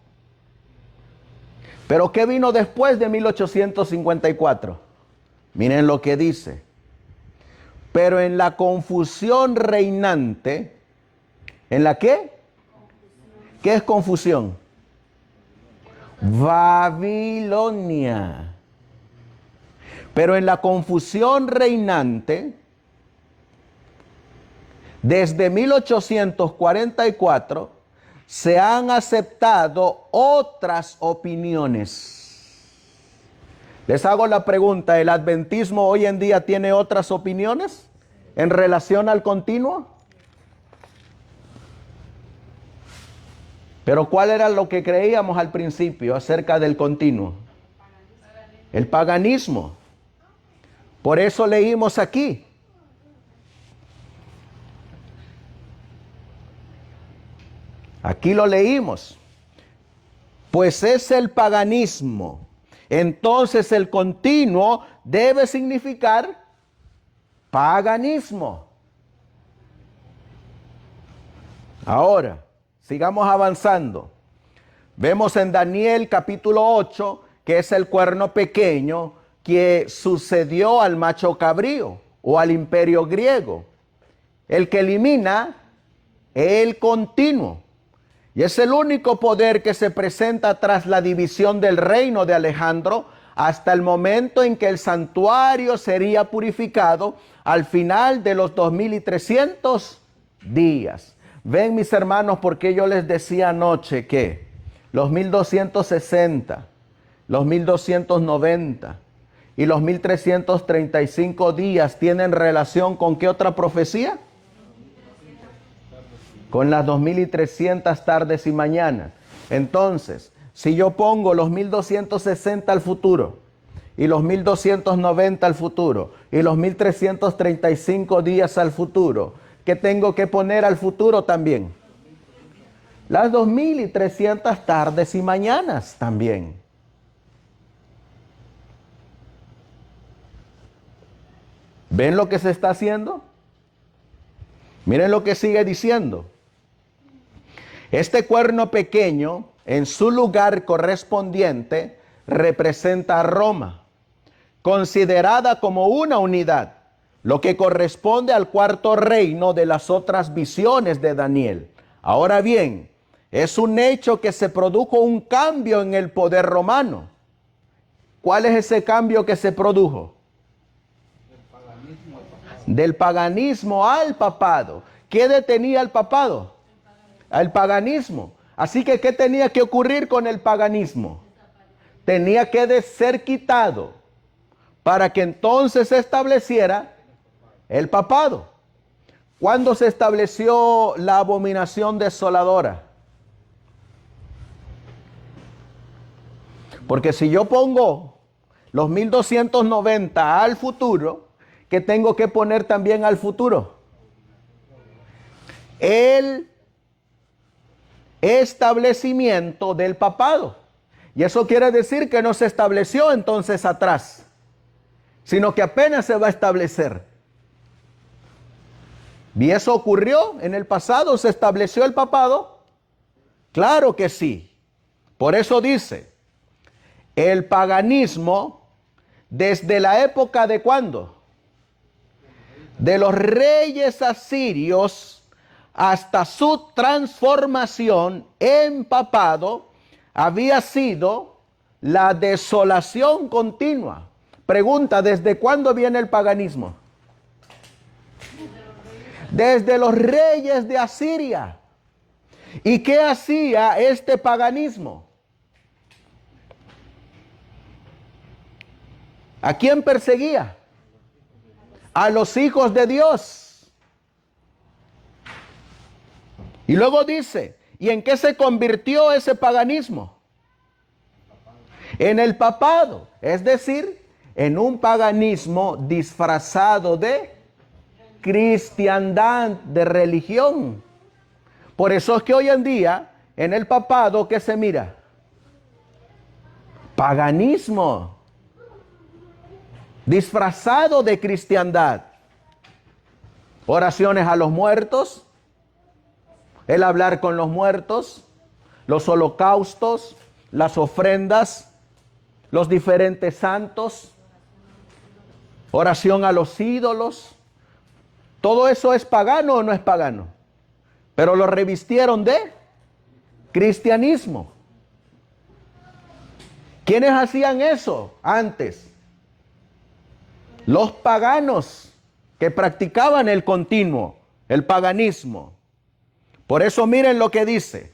Pero ¿qué vino después de 1854? Miren lo que dice. Pero en la confusión reinante, ¿en la qué? ¿Qué es confusión? Babilonia. Pero en la confusión reinante, desde 1844, se han aceptado otras opiniones. Les hago la pregunta, ¿el adventismo hoy en día tiene otras opiniones en relación al continuo? Pero ¿cuál era lo que creíamos al principio acerca del continuo? El paganismo. Por eso leímos aquí. Aquí lo leímos. Pues es el paganismo. Entonces el continuo debe significar paganismo. Ahora, sigamos avanzando. Vemos en Daniel capítulo 8 que es el cuerno pequeño que sucedió al macho cabrío o al imperio griego. El que elimina el continuo. Y es el único poder que se presenta tras la división del reino de Alejandro hasta el momento en que el santuario sería purificado al final de los 2300 días. Ven, mis hermanos, porque yo les decía anoche que los 1260, los 1290 y los 1335 días tienen relación con ¿qué otra profecía? Con las 2300 tardes y mañanas. Entonces, si yo pongo los 1260 al futuro y los 1290 al futuro y los 1335 días al futuro, ¿qué tengo que poner al futuro también? Las 2300 tardes y mañanas también. ¿Ven lo que se está haciendo? Miren lo que sigue diciendo. Este cuerno pequeño, en su lugar correspondiente, representa a Roma, considerada como una unidad, lo que corresponde al cuarto reino de las otras visiones de Daniel. Ahora bien, es un hecho que se produjo un cambio en el poder romano. ¿Cuál es ese cambio que se produjo? Del paganismo al papado. ¿Qué detenía al papado? Al paganismo. Así que, ¿qué tenía que ocurrir con el paganismo? Tenía que ser quitado para que entonces se estableciera el papado. ¿Cuándo se estableció la abominación desoladora? Porque si yo pongo los 1290 al futuro, ¿qué tengo que poner también al futuro? El establecimiento del papado. Y eso quiere decir que no se estableció entonces atrás, sino que apenas se va a establecer. ¿Y eso ocurrió en el pasado? ¿Se estableció el papado? Claro que sí. Por eso dice, el paganismo, desde la época de ¿cuándo? De los reyes asirios hasta su transformación en papado, había sido la desolación continua. Pregunta, ¿desde cuándo viene el paganismo? Desde los reyes de Asiria. ¿Y qué hacía este paganismo? ¿A quién perseguía? A los hijos de Dios. Y luego dice, ¿y en qué se convirtió ese paganismo? En el papado, es decir, en un paganismo disfrazado de cristiandad, de religión. Por eso es que hoy en día, en el papado, ¿qué se mira? Paganismo, disfrazado de cristiandad. Oraciones a los muertos, el hablar con los muertos, los holocaustos, las ofrendas, los diferentes santos, oración a los ídolos. ¿Todo eso es pagano o no es pagano? Pero lo revistieron de cristianismo. ¿Quiénes hacían eso antes? Los paganos que practicaban el continuo, el paganismo. Por eso miren lo que dice.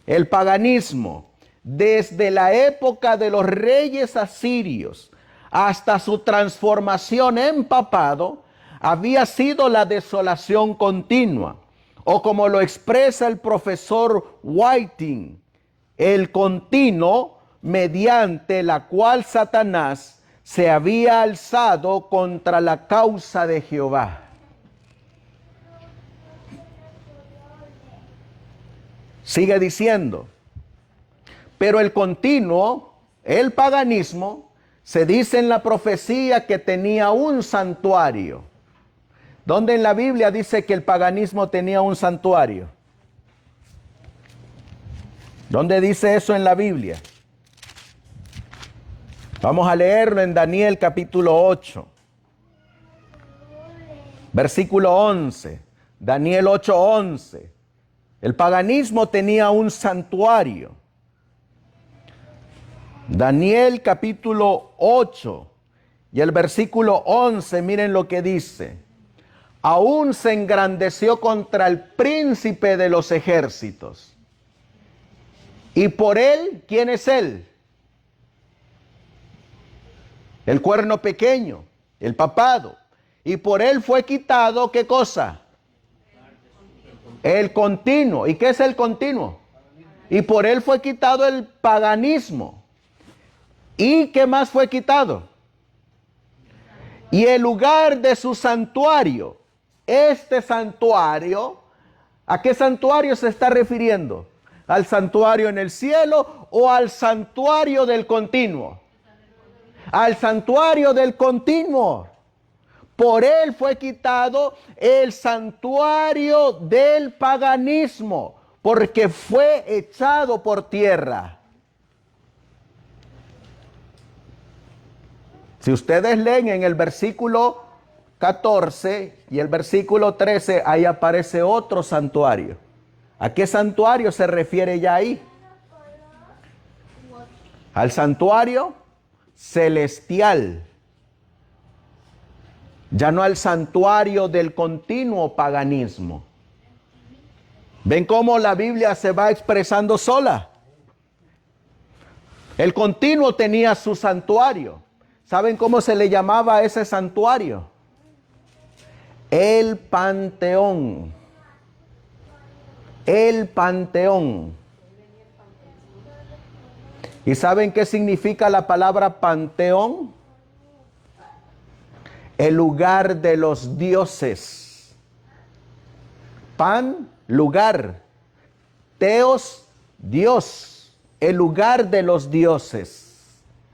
El paganismo, desde la época de los reyes asirios hasta su transformación en papado, había sido la desolación continua, o como lo expresa el profesor Whiting, el continuo mediante la cual Satanás se había alzado contra la causa de Jehová. Sigue diciendo, pero el continuo, el paganismo, se dice en la profecía que tenía un santuario. ¿Dónde en la Biblia dice que el paganismo tenía un santuario? ¿Dónde dice eso en la Biblia? Vamos a leerlo en Daniel capítulo 8, versículo 11. Daniel 8:11. El paganismo tenía un santuario. Daniel capítulo 8 y el versículo 11, miren lo que dice. Aún se engrandeció contra el príncipe de los ejércitos. Y por él, ¿quién es él? El cuerno pequeño, el papado. Y por él fue quitado, ¿qué cosa? El continuo. ¿Y qué es el continuo? Y por él fue quitado el paganismo. ¿Y qué más fue quitado? Y el lugar de su santuario. Este santuario, ¿a qué santuario se está refiriendo? ¿Al santuario en el cielo o al santuario del continuo? Al santuario del continuo. Por él fue quitado el santuario del paganismo, porque fue echado por tierra. Si ustedes leen en el versículo 14 y el versículo 13, ahí aparece otro santuario. ¿A qué santuario se refiere ya ahí? Al santuario celestial. Ya no al santuario del continuo paganismo. ¿Ven cómo la Biblia se va expresando sola? El continuo tenía su santuario. ¿Saben cómo se le llamaba a ese santuario? El Panteón. El Panteón. ¿Y saben qué significa la palabra panteón? El lugar de los dioses. Pan, lugar. Teos, Dios. El lugar de los dioses.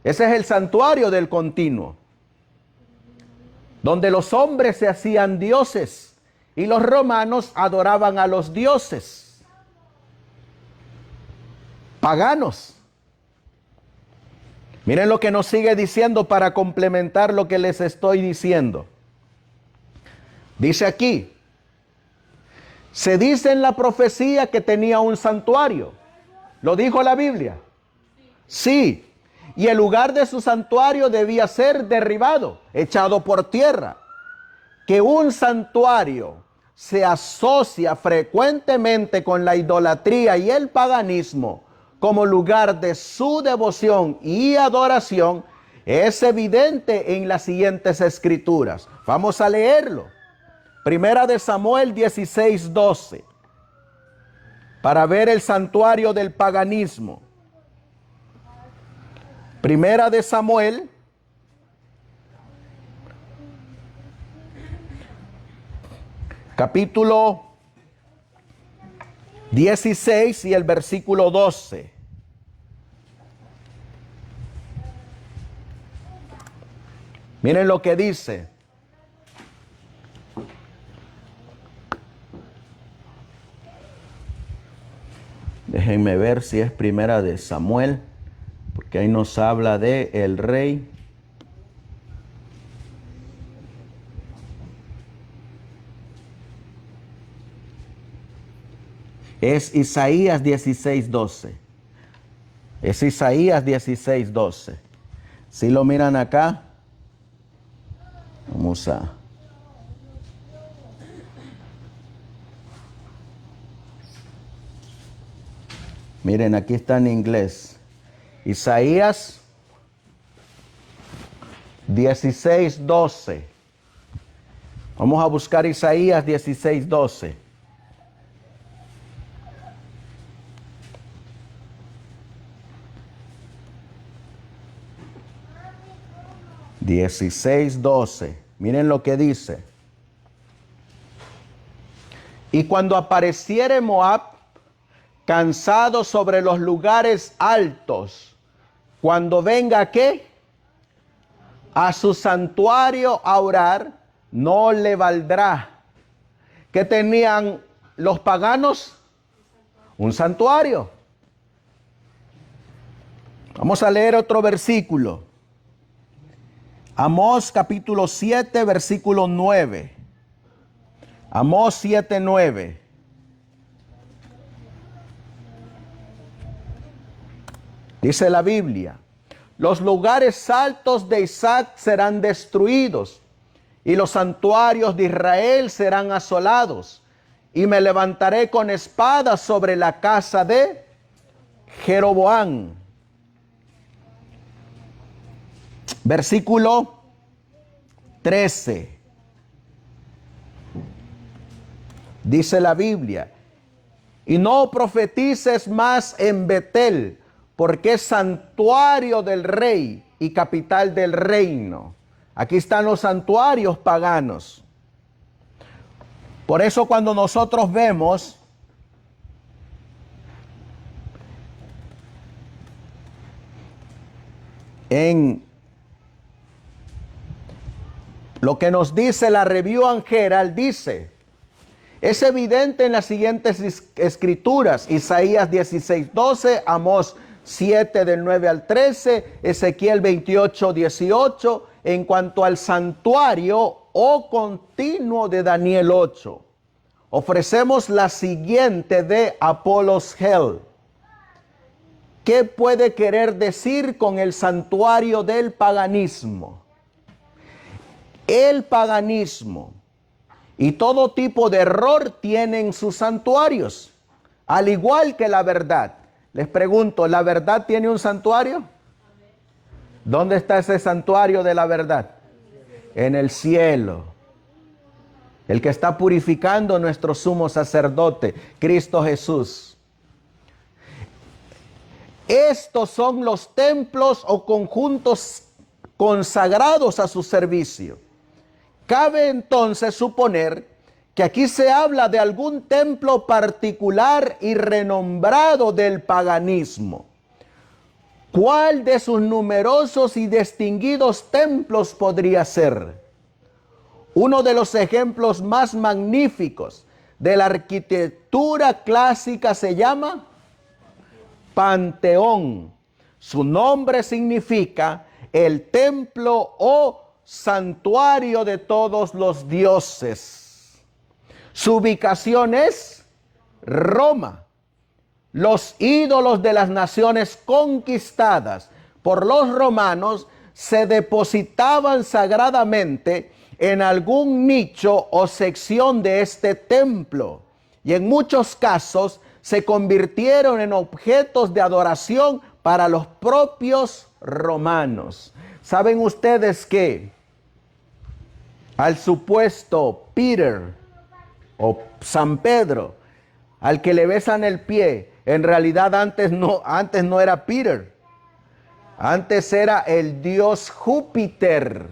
Ese es el santuario del continuo. Donde los hombres se hacían dioses y los romanos adoraban a los dioses paganos. Miren lo que nos sigue diciendo para complementar lo que les estoy diciendo. Dice aquí, se dice en la profecía que tenía un santuario. ¿Lo dijo la Biblia? Sí. Y el lugar de su santuario debía ser derribado, echado por tierra. Que un santuario se asocia frecuentemente con la idolatría y el paganismo como lugar de su devoción y adoración, es evidente en las siguientes escrituras. Vamos a leerlo. Primera de Samuel 16:12. Para ver el santuario del paganismo. Primera de Samuel capítulo 16 y el versículo 12. Miren lo que dice. Déjenme ver si es Primera de Samuel, porque ahí nos habla de el rey. Es Isaías 16:12. Es Isaías 16:12. Si lo miran acá, vamos a... Miren, aquí está en inglés. Isaías 16:12. Vamos a buscar Isaías 16:12. Miren lo que dice. Y cuando apareciere Moab, cansado sobre los lugares altos, cuando venga ¿qué? A su santuario a orar, no le valdrá. ¿Qué tenían los paganos? Un santuario. Vamos a leer otro versículo. Amós capítulo 7, versículo 9. Amós 7:9. Dice la Biblia: los lugares altos de Isaac serán destruidos, y los santuarios de Israel serán asolados, y me levantaré con espada sobre la casa de Jeroboam. Versículo 13. Dice la Biblia: y no profetices más en Betel, porque es santuario del rey y capital del reino. Aquí están los santuarios paganos. Por eso cuando nosotros vemos en lo que nos dice la Review and Herald, dice: es evidente en las siguientes escrituras: Isaías 16:12, Amós 7 del 9 al 13, Ezequiel 28:18, en cuanto al santuario o continuo de Daniel 8. Ofrecemos la siguiente de Apollos Hell. ¿Qué puede querer decir con el santuario del paganismo? El paganismo y todo tipo de error tienen sus santuarios, al igual que la verdad. Les pregunto, ¿la verdad tiene un santuario? ¿Dónde está ese santuario de la verdad? En el cielo. El que está purificando nuestro sumo sacerdote, Cristo Jesús. Estos son los templos o conjuntos consagrados a su servicio. Cabe entonces suponer que aquí se habla de algún templo particular y renombrado del paganismo. ¿Cuál de sus numerosos y distinguidos templos podría ser? Uno de los ejemplos más magníficos de la arquitectura clásica se llama Panteón. Su nombre significa el templo o santuario de todos los dioses. Su ubicación es Roma. Los ídolos de las naciones conquistadas por los romanos se depositaban sagradamente en algún nicho o sección de este templo, y en muchos casos se convirtieron en objetos de adoración para los propios romanos. ¿Saben ustedes que al supuesto Peter o San Pedro, al que le besan el pie, en realidad antes no era Peter, antes era el dios Júpiter?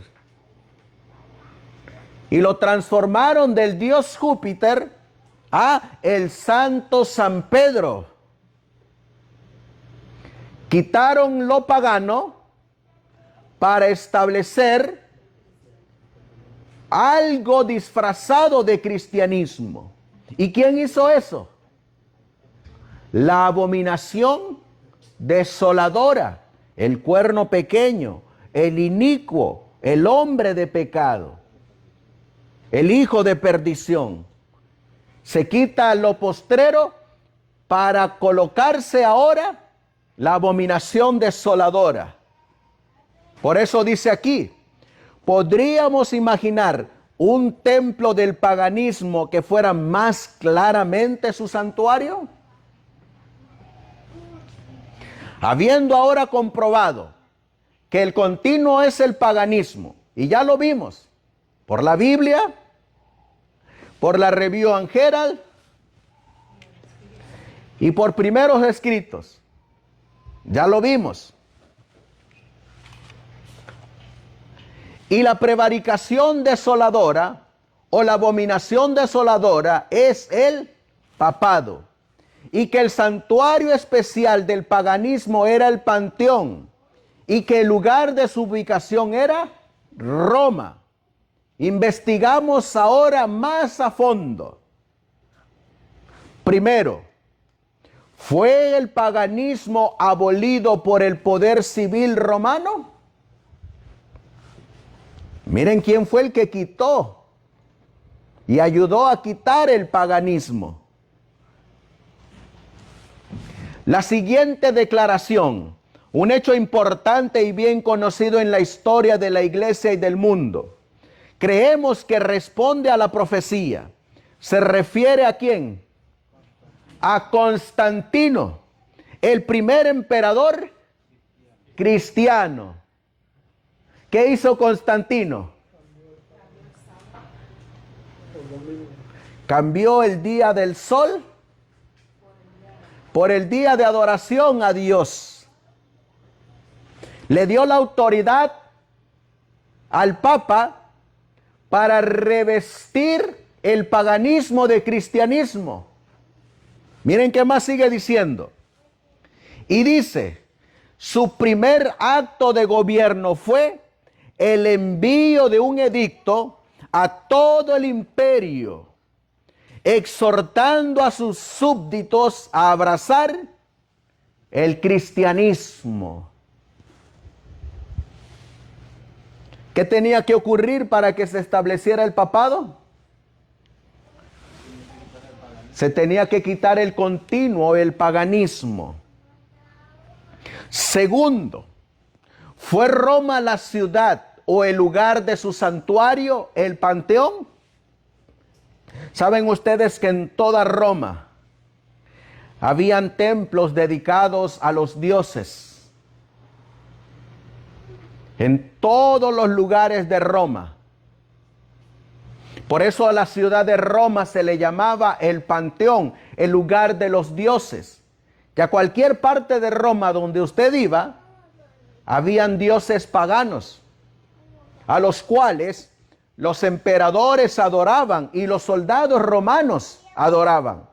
Y lo transformaron del dios Júpiter a el santo San Pedro. Quitaron lo pagano para establecer algo disfrazado de cristianismo. ¿Y quién hizo eso? La abominación desoladora, el cuerno pequeño, el inicuo, el hombre de pecado, el hijo de perdición. Se quita lo postrero para colocarse ahora la abominación desoladora. Por eso dice aquí, ¿podríamos imaginar un templo del paganismo que fuera más claramente su santuario? Habiendo ahora comprobado que el continuo es el paganismo, y ya lo vimos por la Biblia, por la Review and Herald y por primeros escritos, ya lo vimos. Y la prevaricación desoladora o la abominación desoladora es el papado. Y que el santuario especial del paganismo era el Panteón. Y que el lugar de su ubicación era Roma. Investigamos ahora más a fondo. Primero, ¿fue el paganismo abolido por el poder civil romano? Miren quién fue el que quitó y ayudó a quitar el paganismo. La siguiente declaración, un hecho importante y bien conocido en la historia de la iglesia y del mundo. Creemos que responde a la profecía. ¿Se refiere a quién? A Constantino, el primer emperador cristiano. ¿Qué hizo Constantino? Cambió el día del sol por el día de adoración a Dios. Le dio la autoridad al Papa para revestir el paganismo de cristianismo. Miren qué más sigue diciendo. Y dice, su primer acto de gobierno fue el envío de un edicto a todo el imperio, exhortando a sus súbditos a abrazar el cristianismo. ¿Qué tenía que ocurrir para que se estableciera el papado? Se tenía que quitar el continuo, el paganismo. Segundo, ¿fue Roma la ciudad o el lugar de su santuario, el Panteón? ¿Saben ustedes que en toda Roma habían templos dedicados a los dioses? En todos los lugares de Roma. Por eso a la ciudad de Roma se le llamaba el Panteón, el lugar de los dioses. Que a cualquier parte de Roma donde usted iba, habían dioses paganos, a los cuales los emperadores adoraban y los soldados romanos adoraban.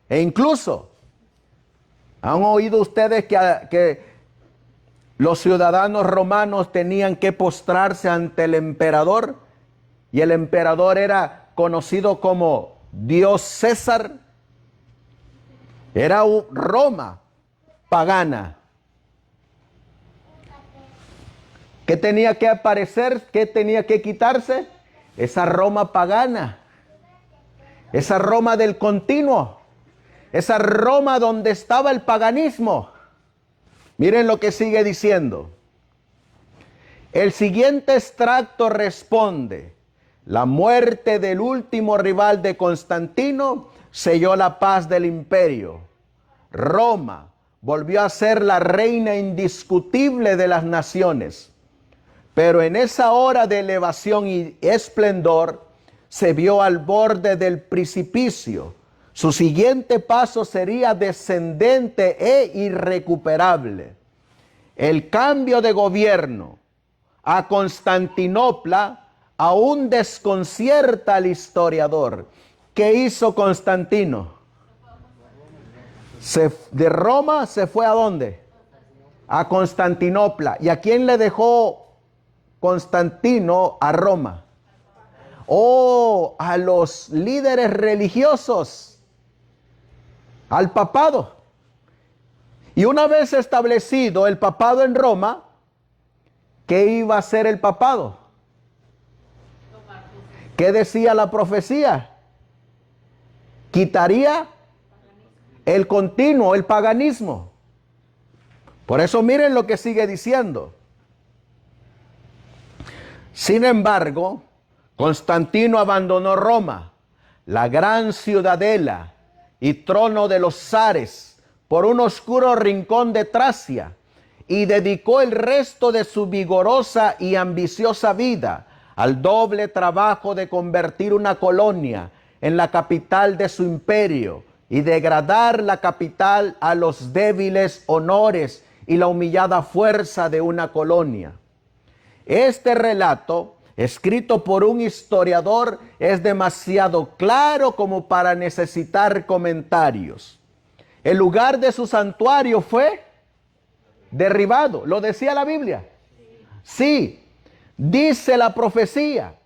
E incluso, ¿han oído ustedes que los ciudadanos romanos tenían que postrarse ante el emperador? Y el emperador era conocido como Dios César. Era Roma pagana. ¿Qué tenía que aparecer? ¿Qué tenía que quitarse? Esa Roma pagana. Esa Roma del continuo. Esa Roma donde estaba el paganismo. Miren lo que sigue diciendo. El siguiente extracto responde: La muerte del último rival de Constantino selló la paz del imperio. Roma volvió a ser la reina indiscutible de las naciones. Pero en esa hora de elevación y esplendor se vio al borde del precipicio. Su siguiente paso sería descendente e irrecuperable. El cambio de gobierno a Constantinopla aún desconcierta al historiador. ¿Qué hizo Constantino? De Roma se fue ¿a dónde? A Constantinopla. ¿Y a quién le dejó Constantino a Roma? Oh, a los líderes religiosos, al papado. Y una vez establecido el papado en Roma, ¿qué iba a hacer el papado? ¿Qué decía la profecía? Quitaría el continuo, el paganismo. Por eso miren lo que sigue diciendo. Sin embargo, Constantino abandonó Roma, la gran ciudadela y trono de los zares, por un oscuro rincón de Tracia, y dedicó el resto de su vigorosa y ambiciosa vida al doble trabajo de convertir una colonia en la capital de su imperio y degradar la capital a los débiles honores y la humillada fuerza de una colonia. Este relato, escrito por un historiador, es demasiado claro como para necesitar comentarios. El lugar de su santuario fue derribado. ¿Lo decía la Biblia? Sí, dice la profecía.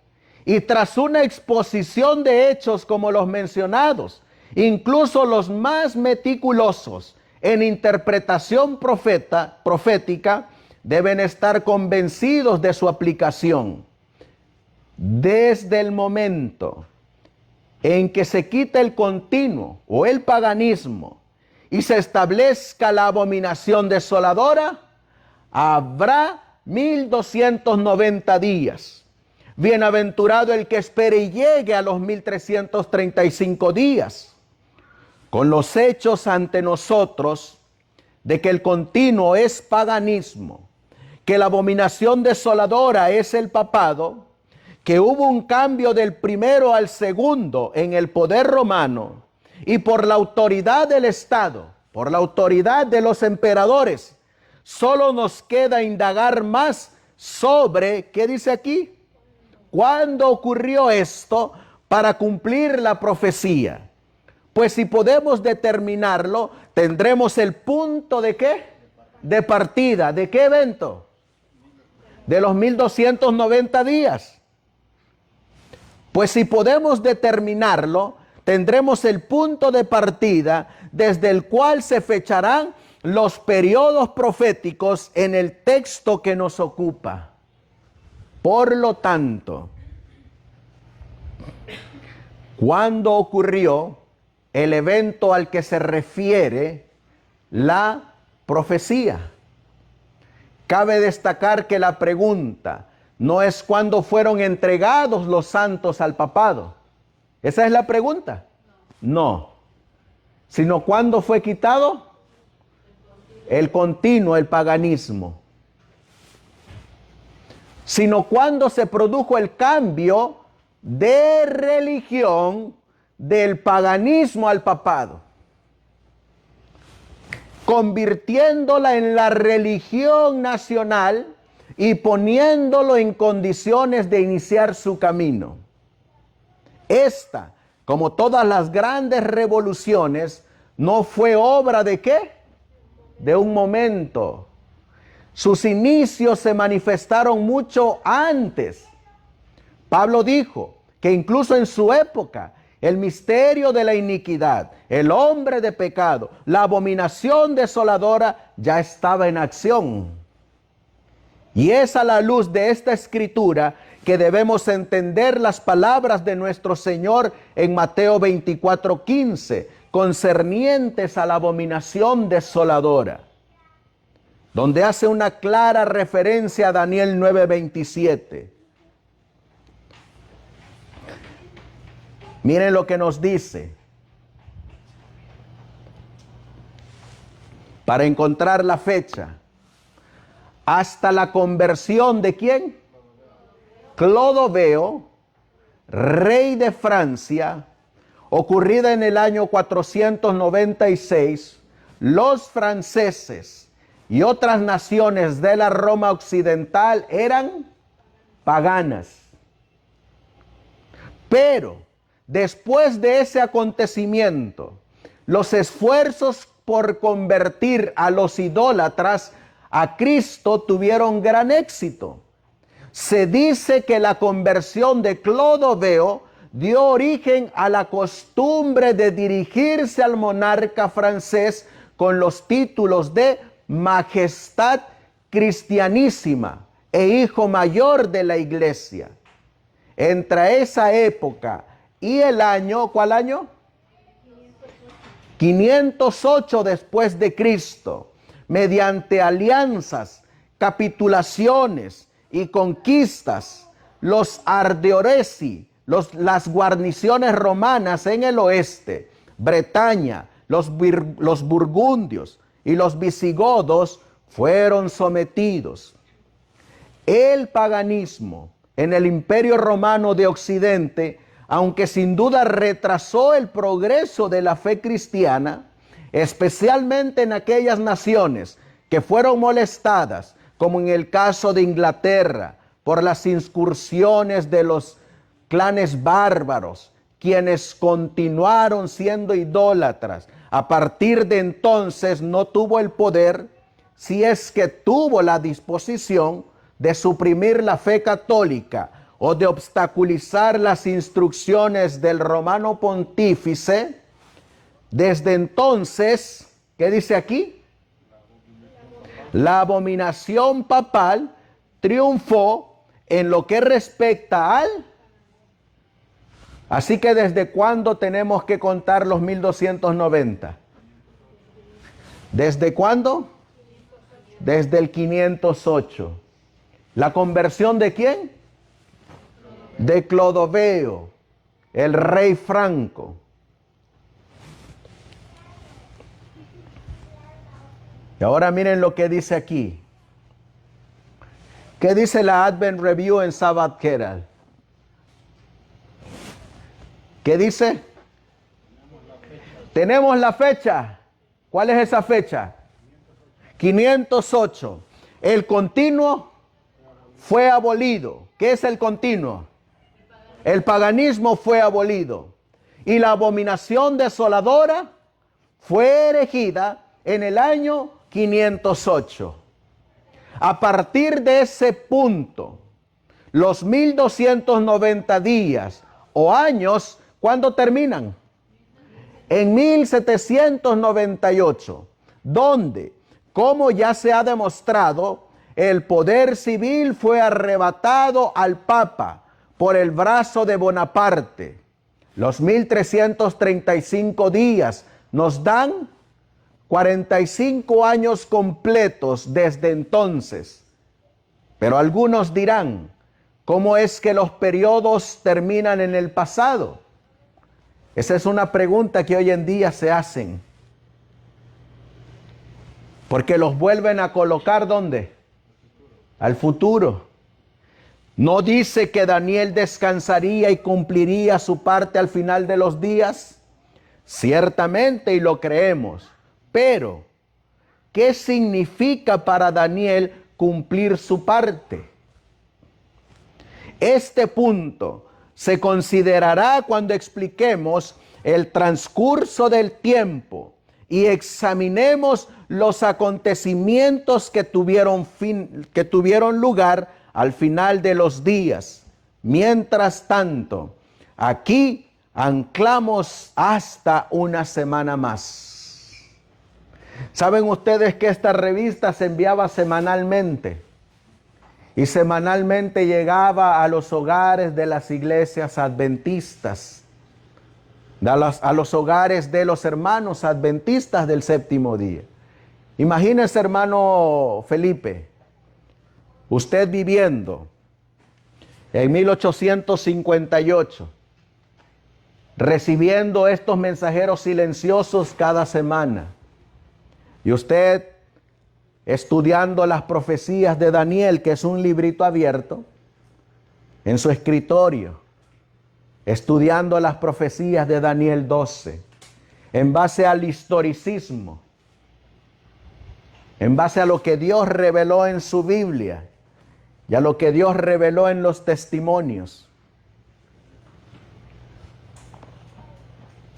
Y tras una exposición de hechos como los mencionados, incluso los más meticulosos en interpretación profética, deben estar convencidos de su aplicación. Desde el momento en que se quita el continuo o el paganismo y se establezca la abominación desoladora, habrá 1290 días. Bienaventurado el que espere y llegue a los 1335 días. Con los hechos ante nosotros de que el continuo es paganismo, que la abominación desoladora es el papado, que hubo un cambio del primero al segundo en el poder romano, y por la autoridad del Estado, por la autoridad de los emperadores, solo nos queda indagar más sobre, ¿qué dice aquí? ¿Cuándo ocurrió esto para cumplir la profecía? Pues si podemos determinarlo, tendremos el punto de ¿qué? De partida. ¿De qué evento? De los 1290 días. Pues si podemos determinarlo, tendremos el punto de partida desde el cual se fecharán los periodos proféticos en el texto que nos ocupa. Por lo tanto, ¿cuándo ocurrió el evento al que se refiere la profecía? Cabe destacar que la pregunta no es cuándo fueron entregados los santos al papado. ¿Esa es la pregunta? No. Sino cuándo fue quitado el continuo, el paganismo. Sino cuándo se produjo el cambio de religión del paganismo al papado, convirtiéndola en la religión nacional y poniéndolo en condiciones de iniciar su camino. Esta, como todas las grandes revoluciones, no fue obra de ¿qué? De un momento. Sus inicios se manifestaron mucho antes. Pablo dijo que incluso en su época, el misterio de la iniquidad, el hombre de pecado, la abominación desoladora ya estaba en acción. Y es a la luz de esta escritura que debemos entender las palabras de nuestro Señor en Mateo 24:15, concernientes a la abominación desoladora, donde hace una clara referencia a Daniel 9:27. Miren lo que nos dice. Para encontrar la fecha. Hasta la conversión de ¿quién? Clodoveo, rey de Francia, ocurrida en el año 496, los franceses y otras naciones de la Roma occidental eran paganas. Pero después de ese acontecimiento, los esfuerzos por convertir a los idólatras a Cristo tuvieron gran éxito. Se dice que la conversión de Clodoveo dio origen a la costumbre de dirigirse al monarca francés con los títulos de Majestad Cristianísima e Hijo Mayor de la Iglesia. Entre esa época y el año, ¿cuál año? 508 después de Cristo, mediante alianzas, capitulaciones y conquistas, los Ardeoresi, las guarniciones romanas en el oeste, Bretaña, los burgundios y los visigodos fueron sometidos. El paganismo en el Imperio Romano de Occidente, aunque sin duda retrasó el progreso de la fe cristiana, especialmente en aquellas naciones que fueron molestadas, como en el caso de Inglaterra, por las incursiones de los clanes bárbaros, quienes continuaron siendo idólatras. A partir de entonces no tuvo el poder, si es que tuvo la disposición, de suprimir la fe católica o de obstaculizar las instrucciones del romano pontífice. Desde entonces, ¿qué dice aquí? La abominación papal triunfó en lo que respecta al... Así que ¿desde cuándo tenemos que contar los 1290? ¿Desde cuándo? Desde el 508. ¿La conversión de quién? De Clodoveo, el rey franco. Y ahora miren lo que dice aquí. ¿Qué dice la Advent Review en Sabbath Herald? ¿Qué dice? Tenemos la fecha. ¿Cuál es esa fecha? 508. El continuo fue abolido. ¿Qué es el continuo? El paganismo fue abolido. Y la abominación desoladora fue erigida en el año 508. A partir de ese punto, los 1290 días o años, ¿cuándo terminan? En 1798, donde, como ya se ha demostrado, el poder civil fue arrebatado al Papa por el brazo de Bonaparte. Los 1335 días nos dan 45 años completos desde entonces. Pero algunos dirán, ¿cómo es que los periodos terminan en el pasado? Esa es una pregunta que hoy en día se hacen. Porque los vuelven a colocar ¿dónde? Al futuro. ¿No dice que Daniel descansaría y cumpliría su parte al final de los días? Ciertamente, y lo creemos. Pero, ¿qué significa para Daniel cumplir su parte? Este punto se considerará cuando expliquemos el transcurso del tiempo y examinemos los acontecimientos que tuvieron lugar al final de los días. Mientras tanto, aquí anclamos hasta una semana más. ¿Saben ustedes que esta revista se enviaba semanalmente? Y semanalmente llegaba a los hogares de las iglesias adventistas, a los hogares de los hermanos adventistas del séptimo día. Imagínese, hermano Felipe, usted viviendo en 1858, recibiendo estos mensajeros silenciosos cada semana. Y usted estudiando las profecías de Daniel, que es un librito abierto, en su escritorio, estudiando las profecías de Daniel 12, en base al historicismo, en base a lo que Dios reveló en su Biblia y a lo que Dios reveló en los testimonios.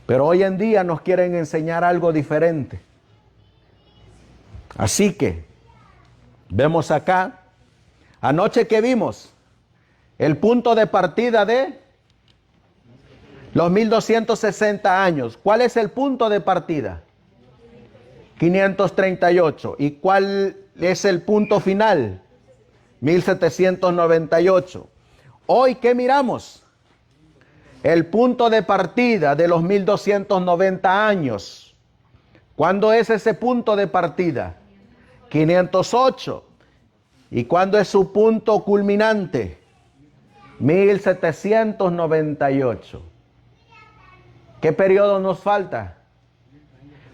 Pero hoy en día nos quieren enseñar algo diferente. Así que vemos acá, anoche que vimos, el punto de partida de los 1260 años. ¿Cuál es el punto de partida? 538. ¿Y cuál es el punto final? 1798. Hoy, ¿qué miramos? El punto de partida de los 1290 años. ¿Cuándo es ese punto de partida? 508. ¿Y cuándo es su punto culminante? 1798. ¿Qué periodo nos falta?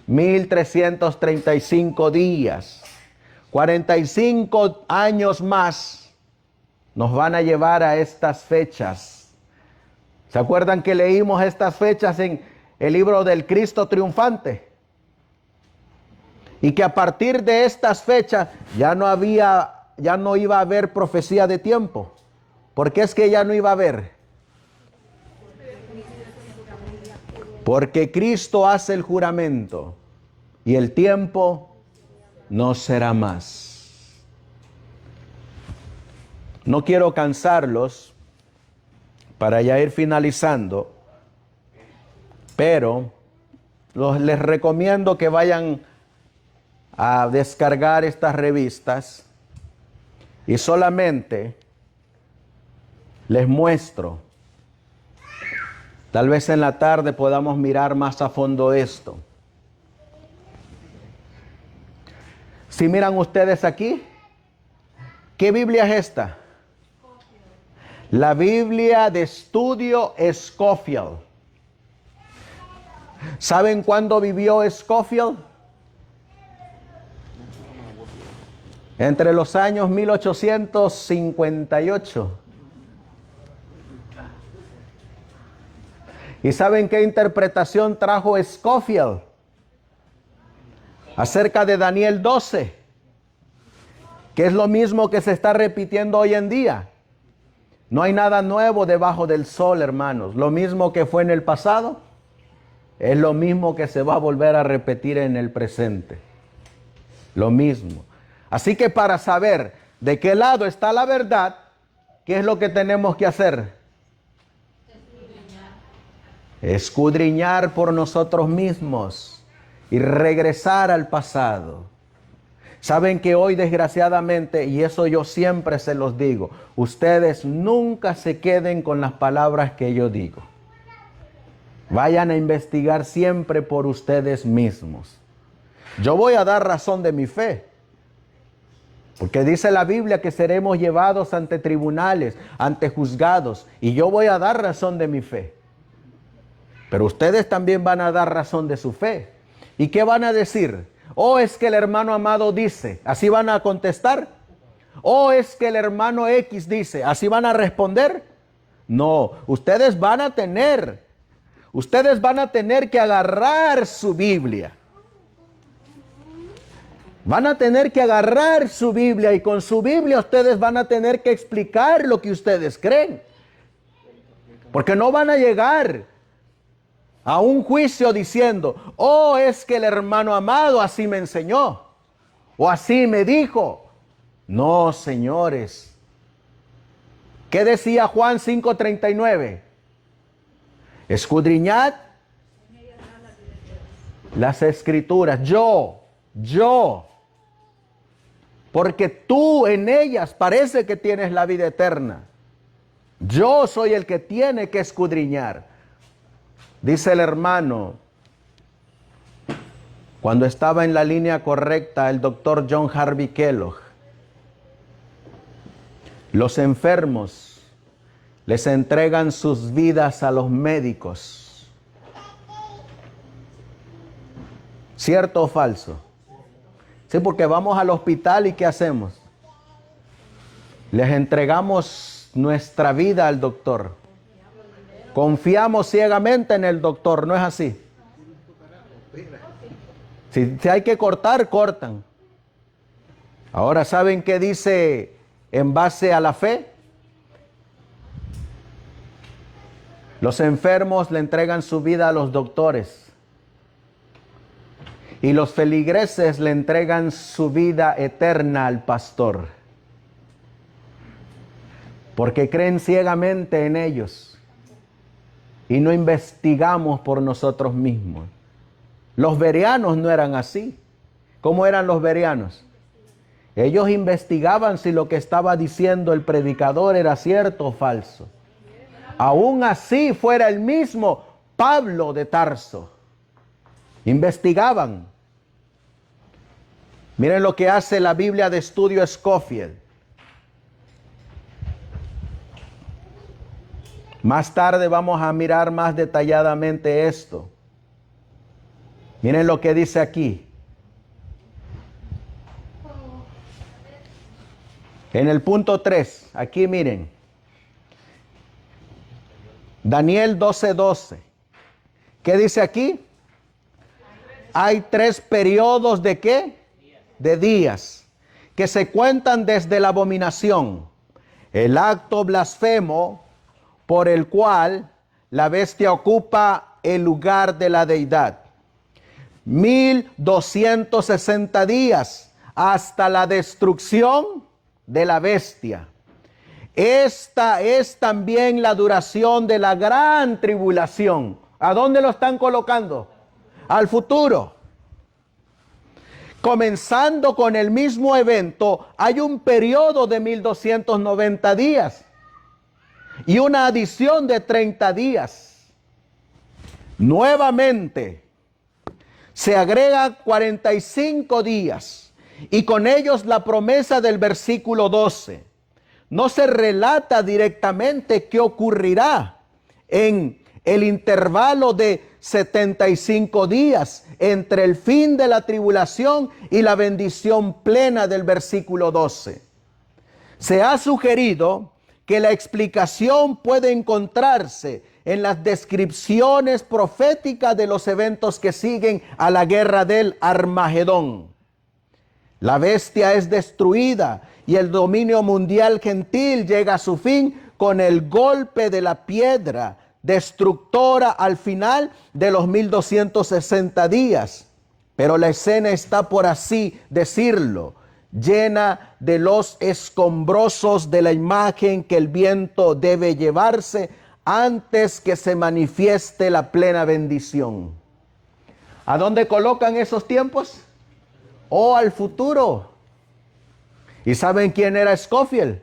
1335 días. 45 años más nos van a llevar a estas fechas. ¿Se acuerdan que leímos estas fechas en el libro del Cristo triunfante? Y que a partir de estas fechas ya no iba a haber profecía de tiempo. ¿Por qué es que ya no iba a haber? Porque Cristo hace el juramento y el tiempo no será más. No quiero cansarlos para ya ir finalizando, pero les recomiendo que vayan a descargar estas revistas y solamente les muestro. Tal vez en la tarde podamos mirar más a fondo esto. Si miran ustedes aquí, ¿qué Biblia es esta? La Biblia de estudio Scofield. ¿Saben cuándo vivió Scofield? Entre los años 1858. ¿Y saben qué interpretación trajo Scofield acerca de Daniel 12? Que es lo mismo que se está repitiendo hoy en día. No hay nada nuevo debajo del sol, hermanos. Lo mismo que fue en el pasado, es lo mismo que se va a volver a repetir en el presente. Lo mismo. Así que para saber de qué lado está la verdad, ¿qué es lo que tenemos que hacer? Escudriñar por nosotros mismos y regresar al pasado. Saben que hoy desgraciadamente, y eso yo siempre se los digo, ustedes nunca se queden con las palabras que yo digo. Vayan a investigar siempre por ustedes mismos. Yo voy a dar razón de mi fe, porque dice la Biblia que seremos llevados ante tribunales, ante juzgados, y yo voy a dar razón de mi fe. Pero ustedes también van a dar razón de su fe. ¿Y qué van a decir? ¿O es que el hermano Amado dice? ¿Así van a contestar? ¿O es que el hermano X dice? ¿Así van a responder? No, ustedes van a tener que agarrar su Biblia. Van a tener que agarrar su Biblia y con su Biblia ustedes van a tener que explicar lo que ustedes creen. Porque no van a llegar a un juicio diciendo, oh, es que el hermano Amado así me enseñó, o así me dijo. No, señores. ¿Qué decía Juan 5:39? Escudriñad las escrituras. Yo, porque tú en ellas parece que tienes la vida eterna. Yo soy el que tiene que escudriñar. Dice el hermano, cuando estaba en la línea correcta, el doctor John Harvey Kellogg, los enfermos les entregan sus vidas a los médicos ¿Cierto o falso? Sí, porque vamos al hospital y ¿qué hacemos? Les entregamos nuestra vida al doctor. Confiamos ciegamente en el doctor, ¿no es así? Si hay que cortar, cortan. Ahora, ¿saben qué dice en base a la fe? Los enfermos le entregan su vida a los doctores. Y los feligreses le entregan su vida eterna al pastor. Porque creen ciegamente en ellos. Y no investigamos por nosotros mismos. Los bereanos no eran así. ¿Cómo eran los bereanos? Ellos investigaban si lo que estaba diciendo el predicador era cierto o falso. Aún así fuera el mismo Pablo de Tarso. Investigaban. Miren lo que hace la Biblia de Estudio Scofield. Más tarde vamos a mirar más detalladamente esto. Miren lo que dice aquí. En el punto 3, aquí miren. Daniel 12:12. ¿Qué dice aquí? Hay 3 periodos de ¿qué? De días, que se cuentan desde la abominación, el acto blasfemo por el cual la bestia ocupa el lugar de la deidad. 1260 días hasta la destrucción de la bestia. Esta es también la duración de la gran tribulación. ¿A dónde lo están colocando? Al futuro. Comenzando con el mismo evento, hay un periodo de 1290 días y una adición de 30 días. Nuevamente, se agrega 45 días y con ellos la promesa del versículo 12. No se relata directamente qué ocurrirá en el intervalo de 75 días entre el fin de la tribulación y la bendición plena del versículo 12. Se ha sugerido que la explicación puede encontrarse en las descripciones proféticas de los eventos que siguen a la guerra del Armagedón. La bestia es destruida y el dominio mundial gentil llega a su fin con el golpe de la piedra destructora al final de los 1260 días. Pero la escena está, por así decirlo, llena de los escombrosos de la imagen que el viento debe llevarse antes que se manifieste la plena bendición. ¿A dónde colocan esos tiempos? ¿O al futuro? ¿Y saben quién era Scofield?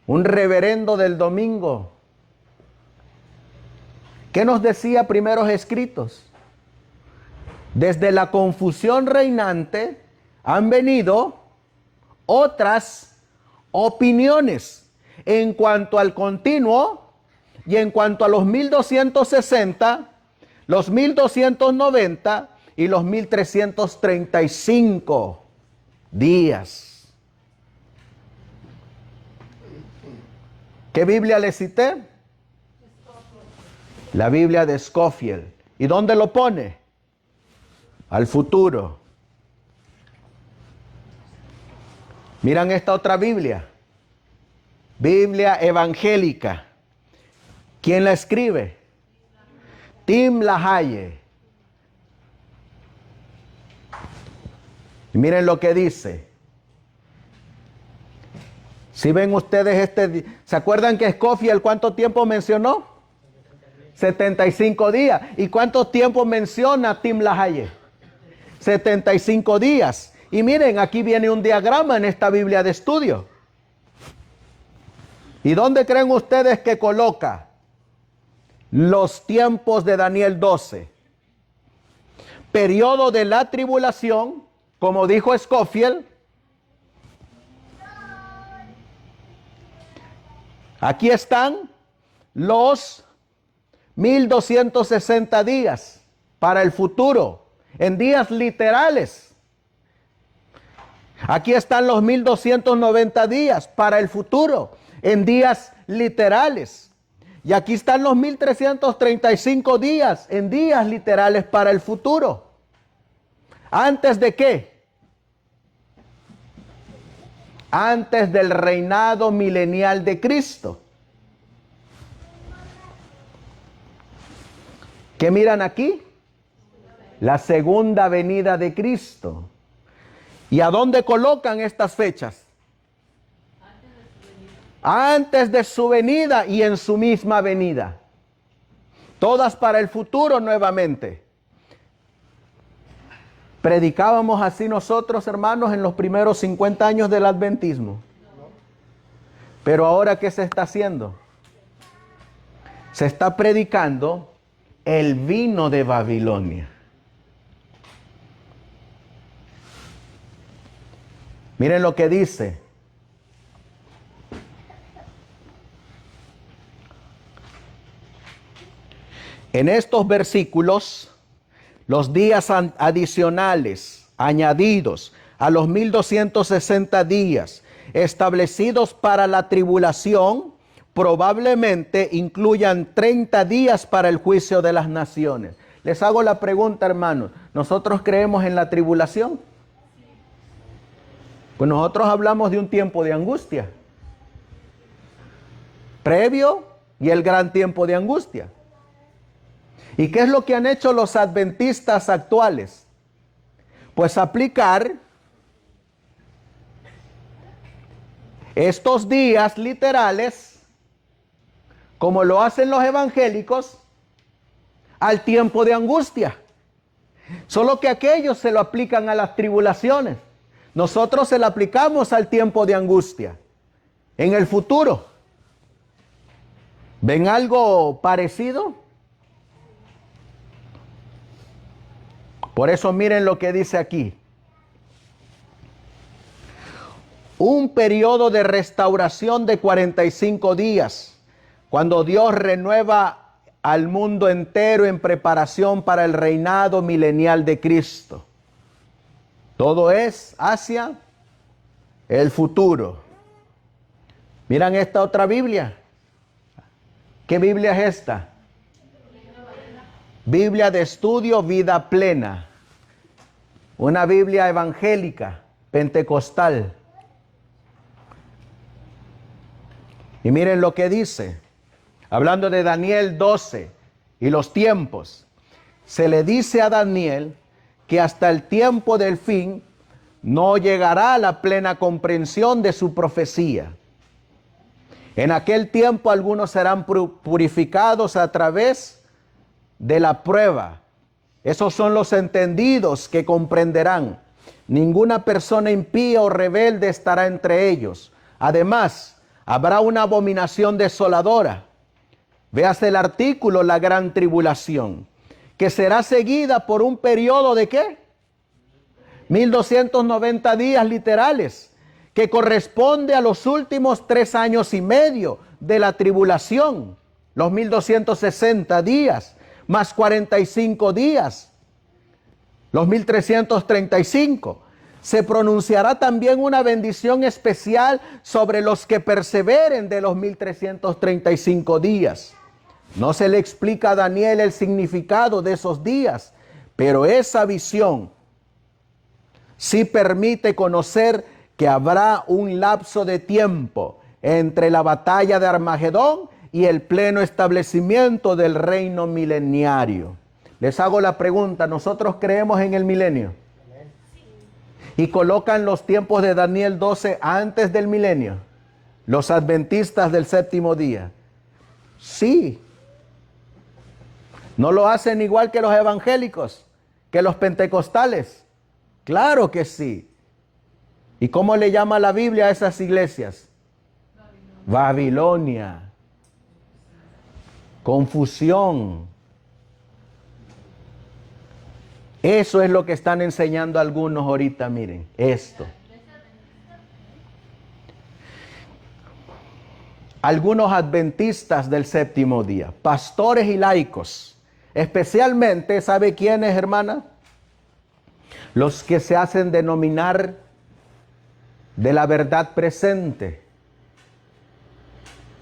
Un reverendo del domingo. ¿Qué nos decía Primeros Escritos? Desde la confusión reinante han venido otras opiniones en cuanto al continuo y en cuanto a los 1260, los 1290 y los 1335 días. ¿Qué Biblia le cité? La Biblia de Scofield. ¿Y dónde lo pone? Al futuro. Miran esta otra Biblia. Biblia evangélica. ¿Quién la escribe? Tim LaHaye. Y miren lo que dice. Si ven ustedes ¿se acuerdan que Scofield cuánto tiempo mencionó? 75 días. ¿Y cuánto tiempo menciona Tim LaHaye? 75 días. Y miren, aquí viene un diagrama en esta Biblia de estudio. ¿Y dónde creen ustedes que coloca los tiempos de Daniel 12? Periodo de la tribulación, como dijo Scofield. Aquí están los 1260 días para el futuro. en días literales. Aquí están los 1290 días para el futuro, en días literales. Y aquí están los 1335 días, en días literales para el futuro. ¿Antes de qué? Antes del reinado milenial de Cristo. ¿Qué miran aquí? La segunda venida de Cristo. ¿Y a dónde colocan estas fechas? Antes de su venida y en su misma venida. Todas para el futuro nuevamente. ¿Predicábamos así nosotros, hermanos, en los primeros 50 años del adventismo? Pero ahora, ¿qué se está haciendo? Se está predicando el vino de Babilonia. Miren lo que dice. En estos versículos, los días adicionales añadidos a los 1260 días establecidos para la tribulación probablemente incluyan 30 días para el juicio de las naciones. Les hago la pregunta, hermanos, ¿nosotros creemos en la tribulación? Pues nosotros hablamos de un tiempo de angustia previo y el gran tiempo de angustia. ¿Y qué es lo que han hecho los adventistas actuales? Pues aplicar estos días literales, como lo hacen los evangélicos, al tiempo de angustia. Solo que aquellos se lo aplican a las tribulaciones. Nosotros se lo aplicamos al tiempo de angustia. En el futuro. ¿Ven algo parecido? Por eso miren lo que dice aquí. Un periodo de restauración de 45 días, cuando Dios renueva al mundo entero en preparación para el reinado milenial de Cristo. Todo es hacia el futuro. Miran esta otra Biblia. ¿Qué Biblia es esta? Biblia de estudio Vida Plena. Una Biblia evangélica, pentecostal. Y miren lo que dice. Hablando de Daniel 12 y los tiempos. Se le dice a Daniel que hasta el tiempo del fin no llegará a la plena comprensión de su profecía. En aquel tiempo algunos serán purificados a través de la prueba. Esos son los entendidos que comprenderán. Ninguna persona impía o rebelde estará entre ellos. Además, habrá una abominación desoladora. Véase el artículo, la gran tribulación, que será seguida por un periodo de ¿qué? 1290 días literales, que corresponde a los últimos 3 años y medio de la tribulación, los 1260 días, más 45 días, los 1335. Se pronunciará también una bendición especial sobre los que perseveren de los 1335 días. No se le explica a Daniel el significado de esos días, pero esa visión sí permite conocer que habrá un lapso de tiempo entre la batalla de Armagedón y el pleno establecimiento del reino mileniario. Les hago la pregunta, ¿nosotros creemos en el milenio? Y colocan los tiempos de Daniel 12 antes del milenio. Los adventistas del séptimo día. Sí. ¿No lo hacen igual que los evangélicos? ¿Que los pentecostales? Claro que sí. ¿Y cómo le llama la Biblia a esas iglesias? Babilonia. Confusión. Eso es lo que están enseñando algunos ahorita, miren, esto. Algunos adventistas del séptimo día, pastores y laicos, especialmente, ¿sabe quiénes, hermana? los que se hacen denominar de la verdad presente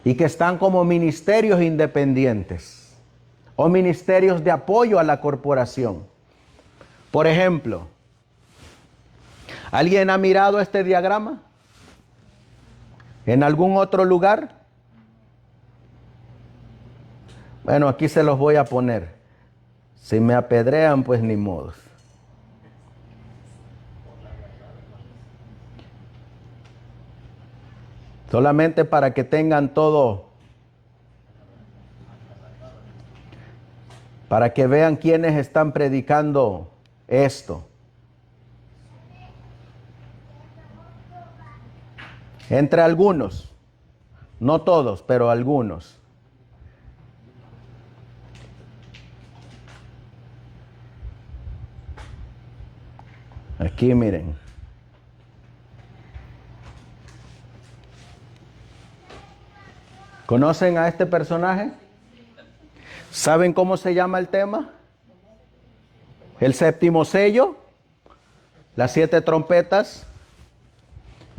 y que están como ministerios independientes o ministerios de apoyo a la corporación. Por ejemplo, ¿alguien ha mirado este diagrama en algún otro lugar? Bueno, aquí se los voy a poner. Si me apedrean, pues ni modo. Solamente para que tengan todo, para que vean quiénes están predicando esto. Entre algunos, no todos, pero algunos. Aquí miren. ¿Conocen a este personaje? ¿Saben cómo se llama el tema? El séptimo sello, las 7 trompetas.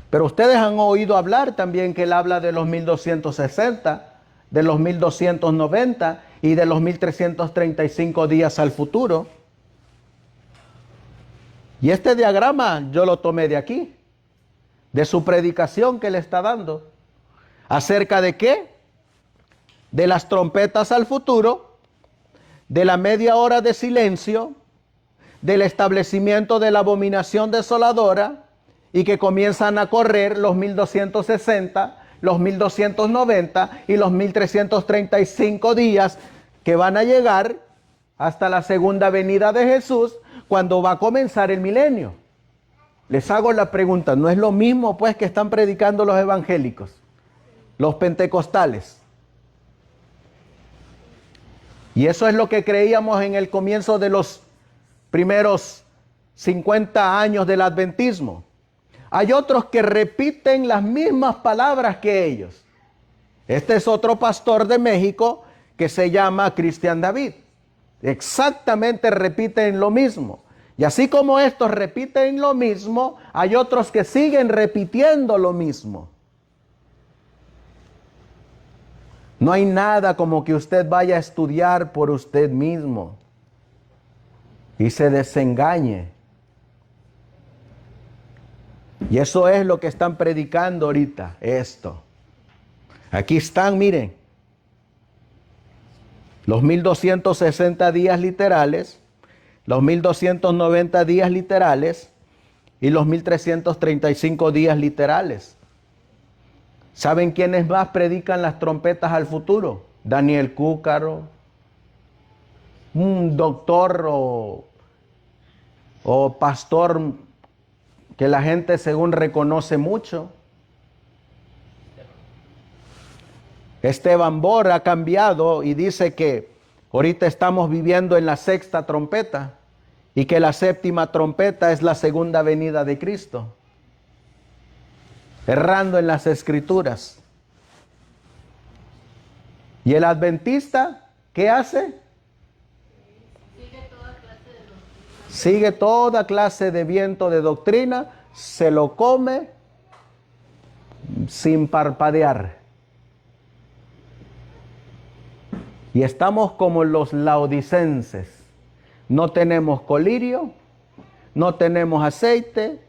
Pero ustedes han oído hablar también que él habla de los 1260, de los 1290 y de los 1335 días al futuro. Y este diagrama yo lo tomé de aquí, de su predicación que le está dando. ¿Acerca de qué? De las trompetas al futuro, de la media hora de silencio, del establecimiento de la abominación desoladora y que comienzan a correr los 1260, los 1290 y los 1335 días que van a llegar hasta la segunda venida de Jesús, cuando va a comenzar el milenio. Les hago la pregunta, ¿no es lo mismo pues que están predicando los evangélicos, los pentecostales? Y eso es lo que creíamos en el comienzo de los primeros 50 años del adventismo. Hay otros que repiten las mismas palabras que ellos. Este es otro pastor de México que se llama Cristian David. Exactamente repiten lo mismo. Y así como estos repiten lo mismo, hay otros que siguen repitiendo lo mismo. No hay nada como que usted vaya a estudiar por usted mismo y se desengañe. Y eso es lo que están predicando ahorita, esto. Aquí están, miren. Los 1260 días literales, los 1290 días literales y los 1335 días literales. ¿Saben quiénes más predican las trompetas al futuro? Daniel Cúcaro, un doctor o pastor que la gente según reconoce mucho. Esteban Bor ha cambiado y dice que ahorita estamos viviendo en la 6ª trompeta y que la 7ª trompeta es la segunda venida de Cristo. Errando en las escrituras. ¿Y el adventista qué hace? Sigue toda clase de viento de doctrina, se lo come sin parpadear. Y estamos como los laodicenses. No tenemos colirio, no tenemos aceite,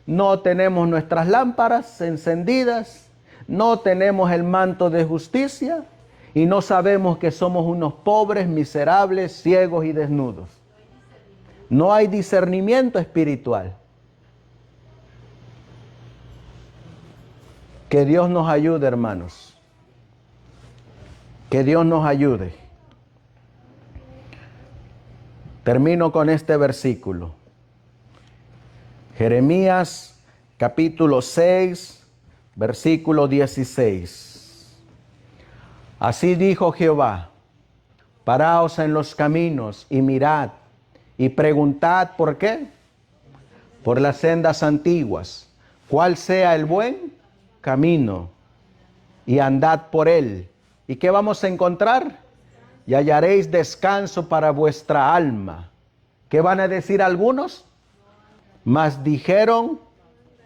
no tenemos nuestras lámparas encendidas, no tenemos el manto de justicia y no sabemos que somos unos pobres, miserables, ciegos y desnudos. No hay discernimiento espiritual. Que Dios nos ayude, hermanos. Que Dios nos ayude. Termino con este versículo. Jeremías capítulo 6, versículo 16. Así dijo Jehová: paraos en los caminos y mirad y preguntad ¿por qué? Por las sendas antiguas, cuál sea el buen camino, y andad por él. ¿Y qué vamos a encontrar? Y hallaréis descanso para vuestra alma. ¿Qué van a decir algunos? mas dijeron,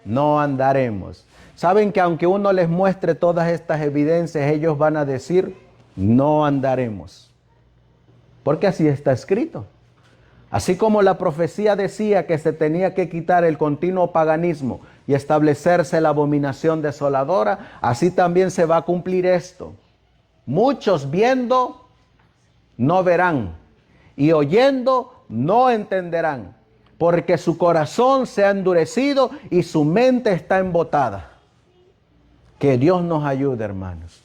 no andaremos. Saben que aunque uno les muestre todas estas evidencias, ellos van a decir, no andaremos. Porque así está escrito. Así como la profecía decía que se tenía que quitar el continuo paganismo y establecerse la abominación desoladora, así también se va a cumplir esto. Muchos viendo no verán y oyendo no entenderán, porque su corazón se ha endurecido y su mente está embotada. Que Dios nos ayude, hermanos.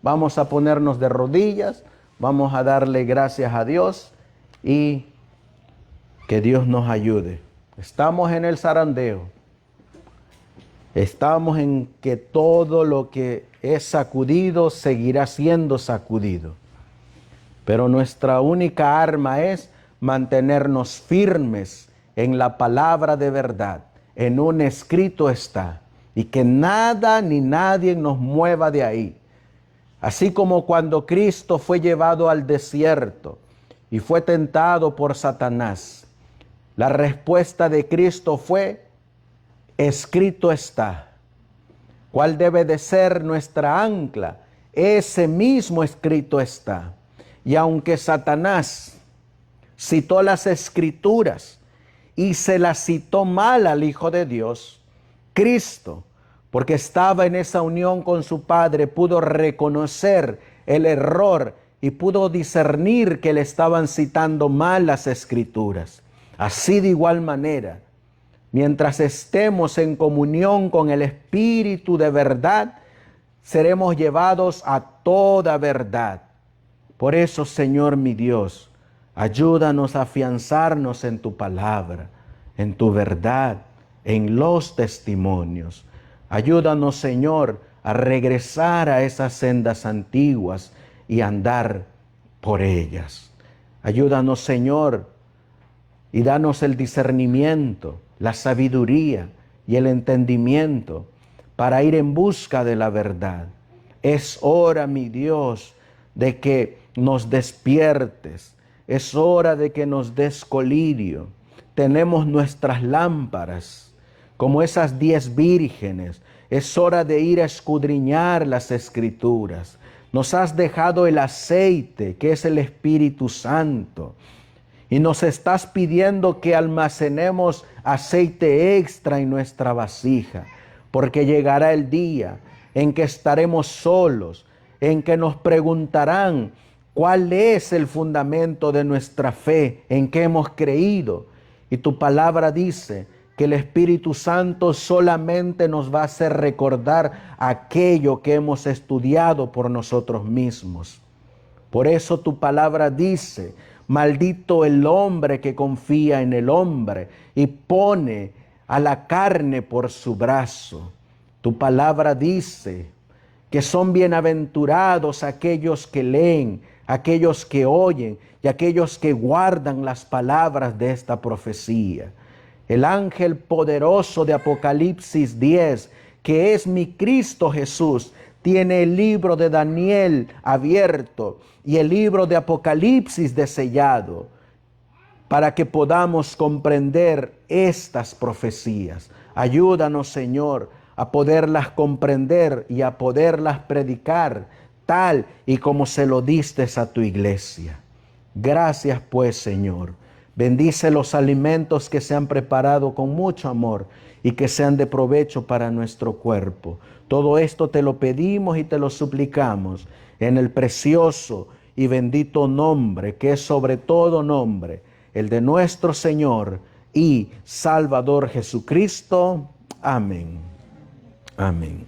Vamos a ponernos de rodillas, vamos a darle gracias a Dios y que Dios nos ayude. Estamos en el zarandeo. Estamos en que todo lo que es sacudido seguirá siendo sacudido. Pero nuestra única arma es mantenernos firmes en la palabra de verdad. En un escrito está. Y que nada ni nadie nos mueva de ahí. Así como cuando Cristo fue llevado al desierto y fue tentado por Satanás, la respuesta de Cristo fue, escrito está. ¿Cuál debe de ser nuestra ancla? Ese mismo escrito está. Y aunque Satanás citó las Escrituras y se las citó mal al Hijo de Dios, Cristo, porque estaba en esa unión con su Padre, pudo reconocer el error y pudo discernir que le estaban citando mal las Escrituras. Así de igual manera, mientras estemos en comunión con el Espíritu de verdad, seremos llevados a toda verdad. Por eso, Señor mi Dios, ayúdanos a afianzarnos en tu palabra, en tu verdad, en los testimonios. Ayúdanos, Señor, a regresar a esas sendas antiguas y andar por ellas. Ayúdanos, Señor, y danos el discernimiento, la sabiduría y el entendimiento para ir en busca de la verdad. Es hora, mi Dios, de que nos despiertes. Es hora de que nos des colirio. Tenemos nuestras lámparas, como esas 10 vírgenes. Es hora de ir a escudriñar las Escrituras. Nos has dejado el aceite, que es el Espíritu Santo. Y nos estás pidiendo que almacenemos aceite extra en nuestra vasija, porque llegará el día en que estaremos solos, en que nos preguntarán cuál es el fundamento de nuestra fe, en qué hemos creído. Y tu palabra dice que el Espíritu Santo solamente nos va a hacer recordar aquello que hemos estudiado por nosotros mismos. Por eso tu palabra dice, maldito el hombre que confía en el hombre y pone a la carne por su brazo. Tu palabra dice que son bienaventurados aquellos que leen, aquellos que oyen y aquellos que guardan las palabras de esta profecía. El ángel poderoso de Apocalipsis 10, que es mi Cristo Jesús, tiene el libro de Daniel abierto y el libro de Apocalipsis desellado para que podamos comprender estas profecías. Ayúdanos, Señor, a poderlas comprender y a poderlas predicar tal y como se lo diste a tu iglesia. Gracias pues, Señor. Bendice los alimentos que se han preparado con mucho amor y que sean de provecho para nuestro cuerpo. Todo esto te lo pedimos y te lo suplicamos en el precioso y bendito nombre, que es sobre todo nombre, el de nuestro Señor y Salvador Jesucristo. Amén. Amén.